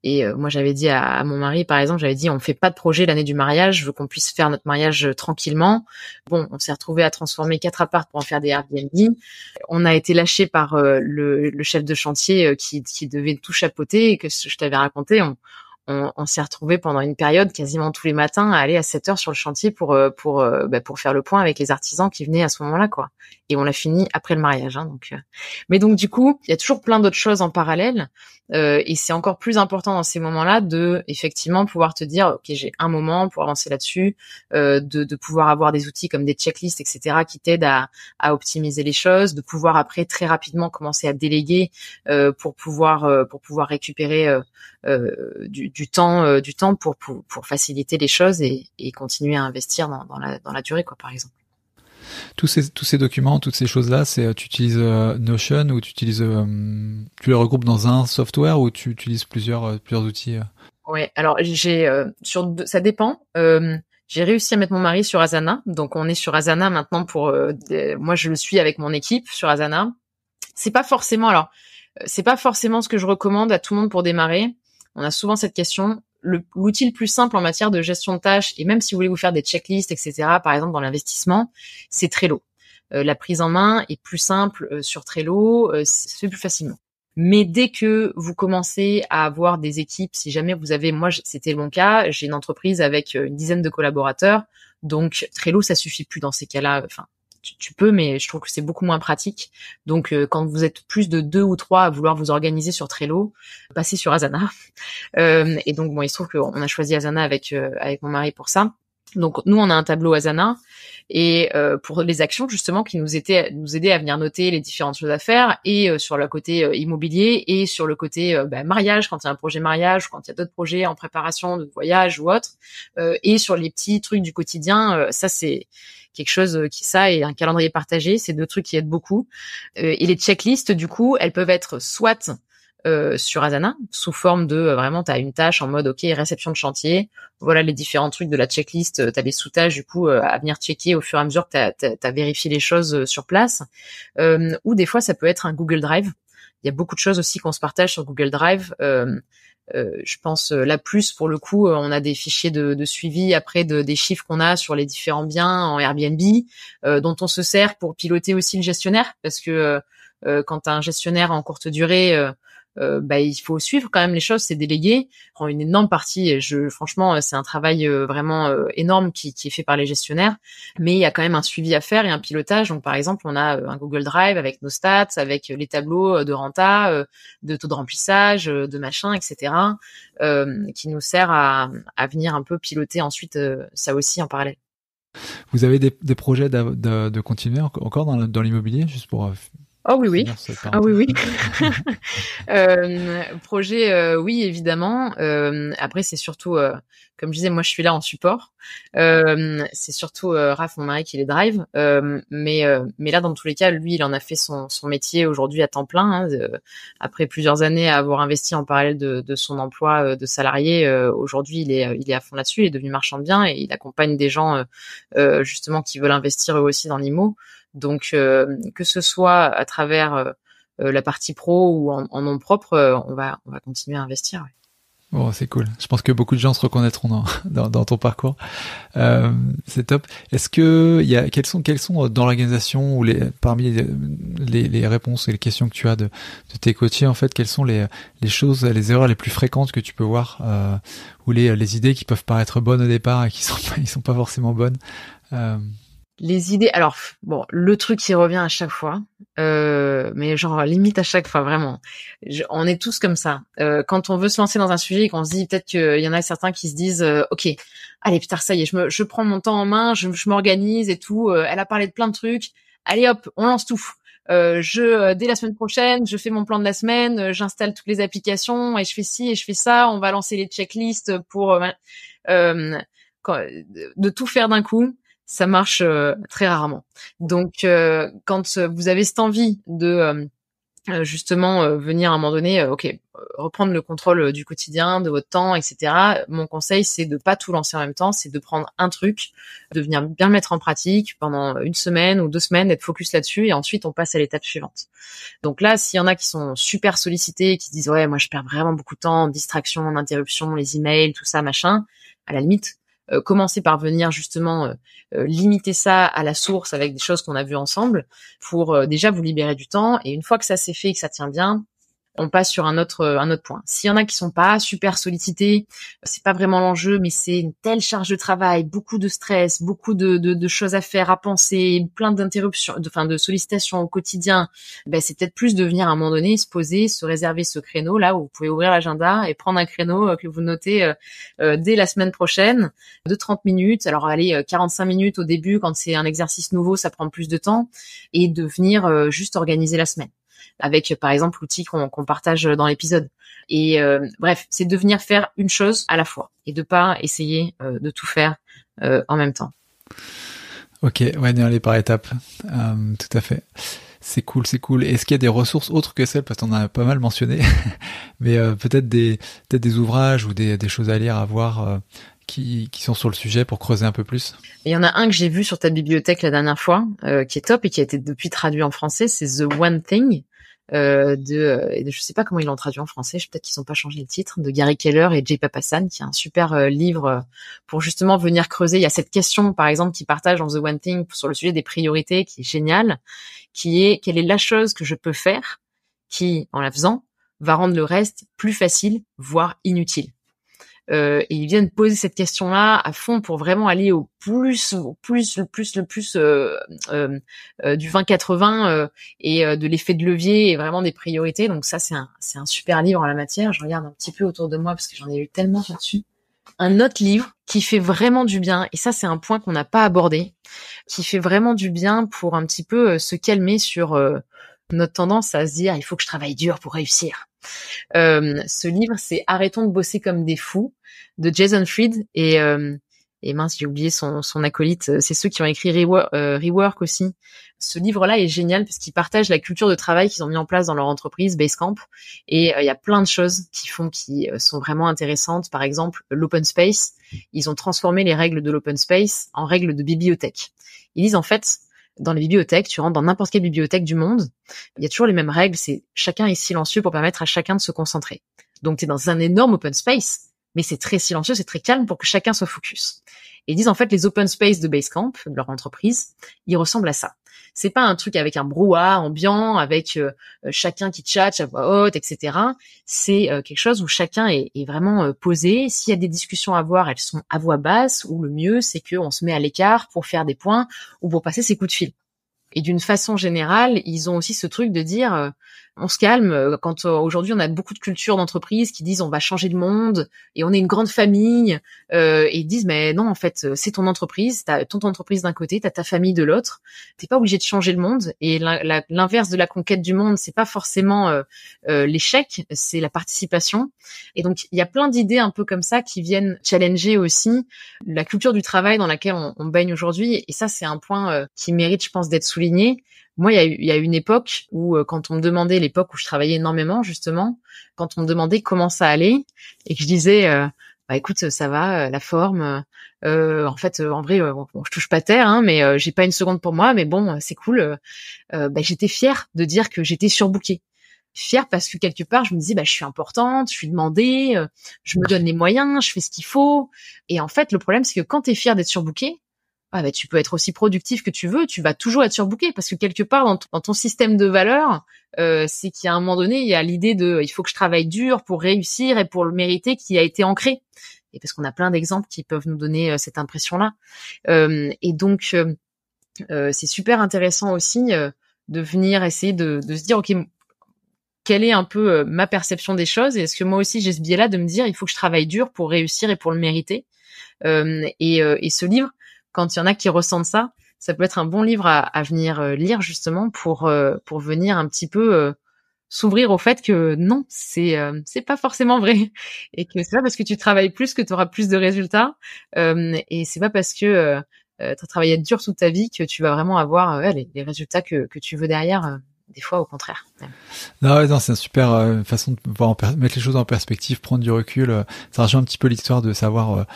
Speaker 1: Moi j'avais dit à mon mari par exemple, j'avais dit on fait pas de projet l'année du mariage, je veux qu'on puisse faire notre mariage tranquillement. Bon, on s'est retrouvé à transformer 4 apparts pour en faire des Airbnb. On a été lâché par le chef de chantier qui devait tout chapeauter et que je t'avais raconté. On s'est retrouvé pendant une période quasiment tous les matins à aller à 7 heures sur le chantier pour faire le point avec les artisans qui venaient à ce moment-là, quoi. Et on l'a fini après le mariage, hein, donc. Mais donc du coup, il y a toujours plein d'autres choses en parallèle, et c'est encore plus important dans ces moments-là de effectivement pouvoir te dire, ok, j'ai un moment pour avancer là-dessus, de pouvoir avoir des outils comme des checklists, etc., qui t'aident à optimiser les choses, de pouvoir après très rapidement commencer à déléguer pour pouvoir récupérer du temps pour faciliter les choses et continuer à investir dans la durée, quoi, par exemple.
Speaker 2: Tous ces documents, toutes ces choses-là, tu utilises Notion ou tu les regroupes dans un software ou tu utilises plusieurs outils?
Speaker 1: Ouais, alors ça dépend. J'ai réussi à mettre mon mari sur Asana, donc on est sur Asana maintenant moi je le suis avec mon équipe sur Asana. C'est pas forcément ce que je recommande à tout le monde pour démarrer. On a souvent cette question. L'outil le plus simple en matière de gestion de tâches, et même si vous voulez vous faire des checklists, etc., par exemple dans l'investissement, c'est Trello. La prise en main est plus simple sur Trello, ça se fait plus facilement. Mais dès que vous commencez à avoir des équipes, si jamais vous avez, moi c'était mon cas, j'ai une entreprise avec une dizaine de collaborateurs, donc Trello ça suffit plus dans ces cas-là. Enfin, tu peux, mais je trouve que c'est beaucoup moins pratique. Donc, quand vous êtes plus de 2 ou 3 à vouloir vous organiser sur Trello, passez sur Asana. Et donc, bon, il se trouve qu'on a choisi Asana avec mon mari pour ça. Donc, nous, on a un tableau Asana et pour les actions justement qui nous aidaient à venir noter les différentes choses à faire et sur le côté immobilier et sur le côté mariage quand il y a un projet mariage ou quand il y a d'autres projets en préparation de voyage ou autre et sur les petits trucs du quotidien. Ça, c'est quelque chose et un calendrier partagé, c'est 2 trucs qui aident beaucoup. Et les checklists, du coup, elles peuvent être soit sur Asana, sous forme de vraiment t'as une tâche en mode ok, réception de chantier, voilà les différents trucs de la checklist, t'as les sous-tâches du coup à venir checker au fur et à mesure que t'as vérifié les choses sur place, ou des fois ça peut être un Google Drive. Il y a beaucoup de choses aussi qu'on se partage sur Google Drive. Je pense là plus pour le coup, on a des fichiers de suivi après des chiffres qu'on a sur les différents biens en Airbnb, dont on se sert pour piloter aussi le gestionnaire, parce que quand t'as un gestionnaire en courte durée, il faut suivre quand même les choses, c'est délégué, prend une énorme partie. Et franchement, c'est un travail vraiment énorme qui est fait par les gestionnaires, mais il y a quand même un suivi à faire et un pilotage. Donc par exemple, on a un Google Drive avec nos stats, avec les tableaux de renta, de taux de remplissage, de machin, etc., qui nous sert à venir un peu piloter ensuite ça aussi en parallèle.
Speaker 2: Vous avez des projets de continuer encore dans l'immobilier, juste pour
Speaker 1: Oh oui, oui.
Speaker 2: Finir cette
Speaker 1: Ah oui,
Speaker 2: parenthèse.
Speaker 1: oui. Projet, oui, évidemment. Après, c'est surtout, comme je disais, moi, je suis là en support. C'est surtout Raph, mon mari, qui les drive. Mais là, dans tous les cas, lui, il en a fait son métier aujourd'hui à temps plein. Hein, après plusieurs années à avoir investi en parallèle de son emploi de salarié, aujourd'hui, il est à fond là-dessus. Il est devenu marchand de biens et il accompagne des gens justement qui veulent investir eux aussi dans l'IMO. Donc, que ce soit à travers la partie pro ou en nom propre, on va continuer à investir. Ouais.
Speaker 2: Bon, c'est cool. Je pense que beaucoup de gens se reconnaîtront dans ton parcours. C'est top. Est-ce que quelles sont dans l'organisation ou parmi les réponses et les questions que tu as de tes coachés, en fait, quelles sont les choses, les erreurs les plus fréquentes que tu peux voir, ou les idées qui peuvent paraître bonnes au départ et qui sont pas forcément bonnes.
Speaker 1: Les idées, alors bon, le truc qui revient à chaque fois, mais genre limite à chaque fois, vraiment. On est tous comme ça. Quand on veut se lancer dans un sujet et qu'on se dit peut-être qu'il y en a certains qui se disent, ok, allez putain ça y est, je prends mon temps en main, je m'organise et tout. Elle a parlé de plein de trucs. Allez hop, on lance tout. Dès la semaine prochaine, je fais mon plan de la semaine, j'installe toutes les applications et je fais ci et je fais ça. On va lancer les checklists pour de tout faire d'un coup. Ça marche très rarement. Donc, quand vous avez cette envie de justement venir à un moment donné, reprendre le contrôle du quotidien, de votre temps, etc. Mon conseil, c'est de pas tout lancer en même temps, c'est de prendre un truc, de venir bien le mettre en pratique pendant 1 semaine ou 2 semaines, être focus là-dessus, et ensuite on passe à l'étape suivante. Donc là, s'il y en a qui sont super sollicités, qui disent ouais, moi je perds vraiment beaucoup de temps, distraction, en interruption, les emails, tout ça, machin, à la limite. Commencer par venir justement limiter ça à la source avec des choses qu'on a vues ensemble pour déjà vous libérer du temps. Et une fois que ça s'est fait et que ça tient bien, on passe sur un autre point. S'il y en a qui sont pas super sollicités, c'est pas vraiment l'enjeu, mais c'est une telle charge de travail, beaucoup de stress, beaucoup de choses à faire, à penser, plein d'interruptions, de sollicitations au quotidien. Ben, c'est peut-être plus de venir à un moment donné, se poser, se réserver ce créneau là où vous pouvez ouvrir l'agenda et prendre un créneau que vous notez dès la semaine prochaine de 30 minutes. Alors allez, 45 minutes au début quand c'est un exercice nouveau, ça prend plus de temps, et de venir juste organiser la semaine avec par exemple l'outil qu'on partage dans l'épisode. Et bref, c'est de venir faire une chose à la fois et de pas essayer de tout faire en même temps.
Speaker 2: Ok, ouais, aller par étapes. Tout à fait. C'est cool. Est-ce qu'il y a des ressources autres que celles, parce qu'on en a pas mal mentionné, mais peut-être des ouvrages ou des choses à lire, à voir, qui sont sur le sujet pour creuser un peu plus?
Speaker 1: Il y en a un que j'ai vu sur ta bibliothèque la dernière fois, qui est top et qui a été depuis traduit en français, c'est The One Thing. Je sais pas comment ils l'ont traduit en français, peut-être qu'ils n'ont pas changé le titre, de Gary Keller et Jay Papasan, qui est un super livre pour justement venir creuser. Il y a cette question, par exemple, qu'ils partagent dans The One Thing sur le sujet des priorités, qui est génial, qui est quelle est la chose que je peux faire qui, en la faisant, va rendre le reste plus facile, voire inutile. Et ils viennent poser cette question-là à fond pour vraiment aller au plus du 20-80 et de l'effet de levier et vraiment des priorités. Donc ça, c'est un super livre en la matière. Je regarde un petit peu autour de moi parce que j'en ai lu tellement là-dessus. Un autre livre qui fait vraiment du bien, et ça c'est un point qu'on n'a pas abordé, qui fait vraiment du bien pour un petit peu se calmer sur notre tendance à se dire il faut que je travaille dur pour réussir. Ce livre, c'est Arrêtons de bosser comme des fous de Jason Fried et mince, j'ai oublié son acolyte. C'est ceux qui ont écrit Rework aussi. Ce livre-là est génial parce qu'ils partagent la culture de travail qu'ils ont mis en place dans leur entreprise Basecamp, et il y a plein de choses qui sont vraiment intéressantes. Par exemple, l'open space. Ils ont transformé les règles de l'open space en règles de bibliothèque. Ils disent en fait, dans les bibliothèques, tu rentres dans n'importe quelle bibliothèque du monde, il y a toujours les mêmes règles, c'est chacun est silencieux pour permettre à chacun de se concentrer. Donc tu es dans un énorme open space, mais c'est très silencieux, c'est très calme pour que chacun soit focus. Et ils disent en fait les open space de Basecamp, de leur entreprise, ils ressemblent à ça. C'est pas un truc avec un brouhaha ambiant, avec chacun qui tchatche à voix haute, etc. C'est quelque chose où chacun est vraiment posé. S'il y a des discussions à avoir, elles sont à voix basse, ou le mieux, c'est qu'on se met à l'écart pour faire des points ou pour passer ses coups de fil. Et d'une façon générale, ils ont aussi ce truc de dire on se calme. Quand aujourd'hui on a beaucoup de cultures d'entreprise qui disent on va changer le monde et on est une grande famille, et ils disent mais non, en fait c'est ton entreprise, t'as ton entreprise d'un côté, t'as ta famille de l'autre, t'es pas obligé de changer le monde. Et l'inverse de la conquête du monde, c'est pas forcément l'échec, c'est la participation. Et donc il y a plein d'idées un peu comme ça qui viennent challenger aussi la culture du travail dans laquelle on baigne aujourd'hui. Et ça c'est un point qui mérite, je pense, d'être souligné. Moi, il y a une époque où, quand on me demandait, l'époque où je travaillais énormément, justement, quand on me demandait comment ça allait, et que je disais, bah écoute, ça va, la forme, en fait, en vrai, bon, je touche pas terre, hein, mais j'ai pas une seconde pour moi, mais bon, c'est cool. Bah, j'étais fière de dire que j'étais surbookée. Fière parce que quelque part, je me disais, bah je suis importante, je suis demandée, je me donne les moyens, je fais ce qu'il faut. Et en fait, le problème, c'est que quand t'es fière d'être surbookée, bah, tu peux être aussi productif que tu veux, tu vas toujours être surbooké parce que quelque part dans ton système de valeurs, c'est qu'à un moment donné, il y a l'idée de il faut que je travaille dur pour réussir et pour le mériter qui a été ancré. Et parce qu'on a plein d'exemples qui peuvent nous donner cette impression-là. Et donc, c'est super intéressant aussi de venir essayer de se dire, OK, quelle est un peu ma perception des choses? Et est-ce que moi aussi j'ai ce biais-là de me dire il faut que je travaille dur pour réussir et pour le mériter? Et ce livre, quand il y en a qui ressentent ça, ça peut être un bon livre à venir lire justement pour venir un petit peu s'ouvrir au fait que non, c'est pas forcément vrai et que c'est pas parce que tu travailles plus que tu auras plus de résultats, et c'est pas parce que tu as travaillé dur toute ta vie que tu vas vraiment avoir les résultats que tu veux derrière. Des fois, au contraire.
Speaker 2: Non, c'est une super façon de pouvoir mettre les choses en perspective, prendre du recul. Ça rejoint un petit peu l'histoire de savoir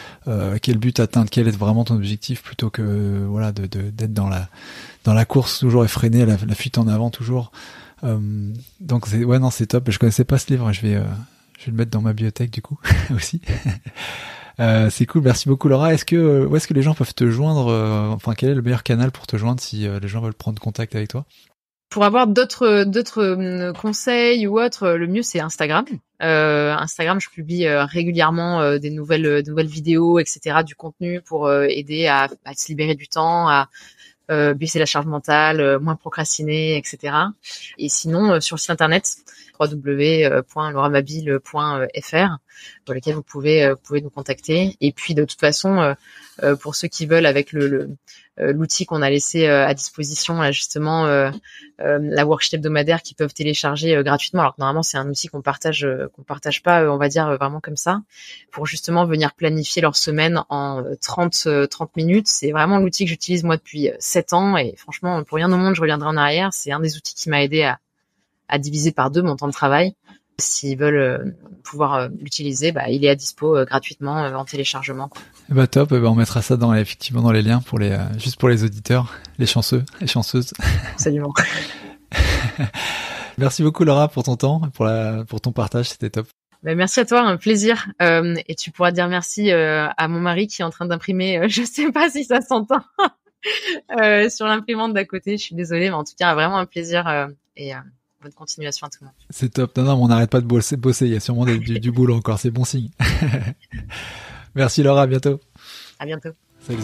Speaker 2: quel but atteindre, quel est vraiment ton objectif, plutôt que voilà d'être dans la course toujours effrénée, la fuite en avant toujours. Donc c'est top. Je connaissais pas ce livre, je vais le mettre dans ma bibliothèque du coup aussi. C'est cool, merci beaucoup Laura. Où est-ce que les gens peuvent te joindre, enfin quel est le meilleur canal pour te joindre si les gens veulent prendre contact avec toi?
Speaker 1: Pour avoir d'autres conseils ou autres, le mieux c'est Instagram. Instagram, je publie régulièrement des nouvelles vidéos, etc., du contenu pour aider à se libérer du temps, à baisser la charge mentale, moins procrastiner, etc. Et sinon, sur le site internet www.lauramabille.fr, sur lequel vous pouvez nous contacter. Et puis de toute façon, pour ceux qui veulent, avec l'outil qu'on a laissé à disposition, là justement, la worksheet hebdomadaire qu'ils peuvent télécharger gratuitement. Alors que normalement c'est un outil qu'on partage pas, on va dire vraiment comme ça, pour justement venir planifier leur semaine en 30 minutes. C'est vraiment l'outil que j'utilise moi depuis 7 ans et franchement pour rien au monde je reviendrai en arrière. C'est un des outils qui m'a aidé à diviser par 2 mon temps de travail. S'ils veulent pouvoir l'utiliser, bah il est à dispo gratuitement en téléchargement, quoi.
Speaker 2: Bah top, on mettra ça effectivement dans les liens pour juste pour les auditeurs, les chanceux, les chanceuses.
Speaker 1: Absolument.
Speaker 2: Merci beaucoup Laura pour ton temps, pour ton partage, c'était top.
Speaker 1: Bah, merci à toi, un plaisir. Et tu pourras dire merci à mon mari qui est en train d'imprimer, je sais pas si ça s'entend, sur l'imprimante d'à côté. Je suis désolée, mais en tout cas vraiment un plaisir et bonne continuation à tout le monde.
Speaker 2: C'est top. Non, mais on n'arrête pas de bosser. Il y a sûrement du boulot encore. C'est bon signe. Merci Laura. À bientôt.
Speaker 1: À bientôt.
Speaker 2: Salut.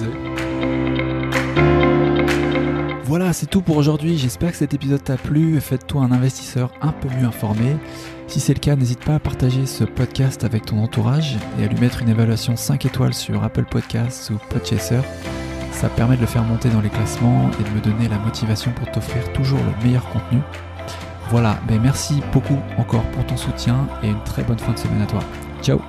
Speaker 2: Voilà, c'est tout pour aujourd'hui. J'espère que cet épisode t'a plu. Faites-toi un investisseur un peu mieux informé. Si c'est le cas, n'hésite pas à partager ce podcast avec ton entourage et à lui mettre une évaluation 5 étoiles sur Apple Podcasts ou Podchaser. Ça permet de le faire monter dans les classements et de me donner la motivation pour t'offrir toujours le meilleur contenu. Voilà, merci beaucoup encore pour ton soutien et une très bonne fin de semaine à toi. Ciao.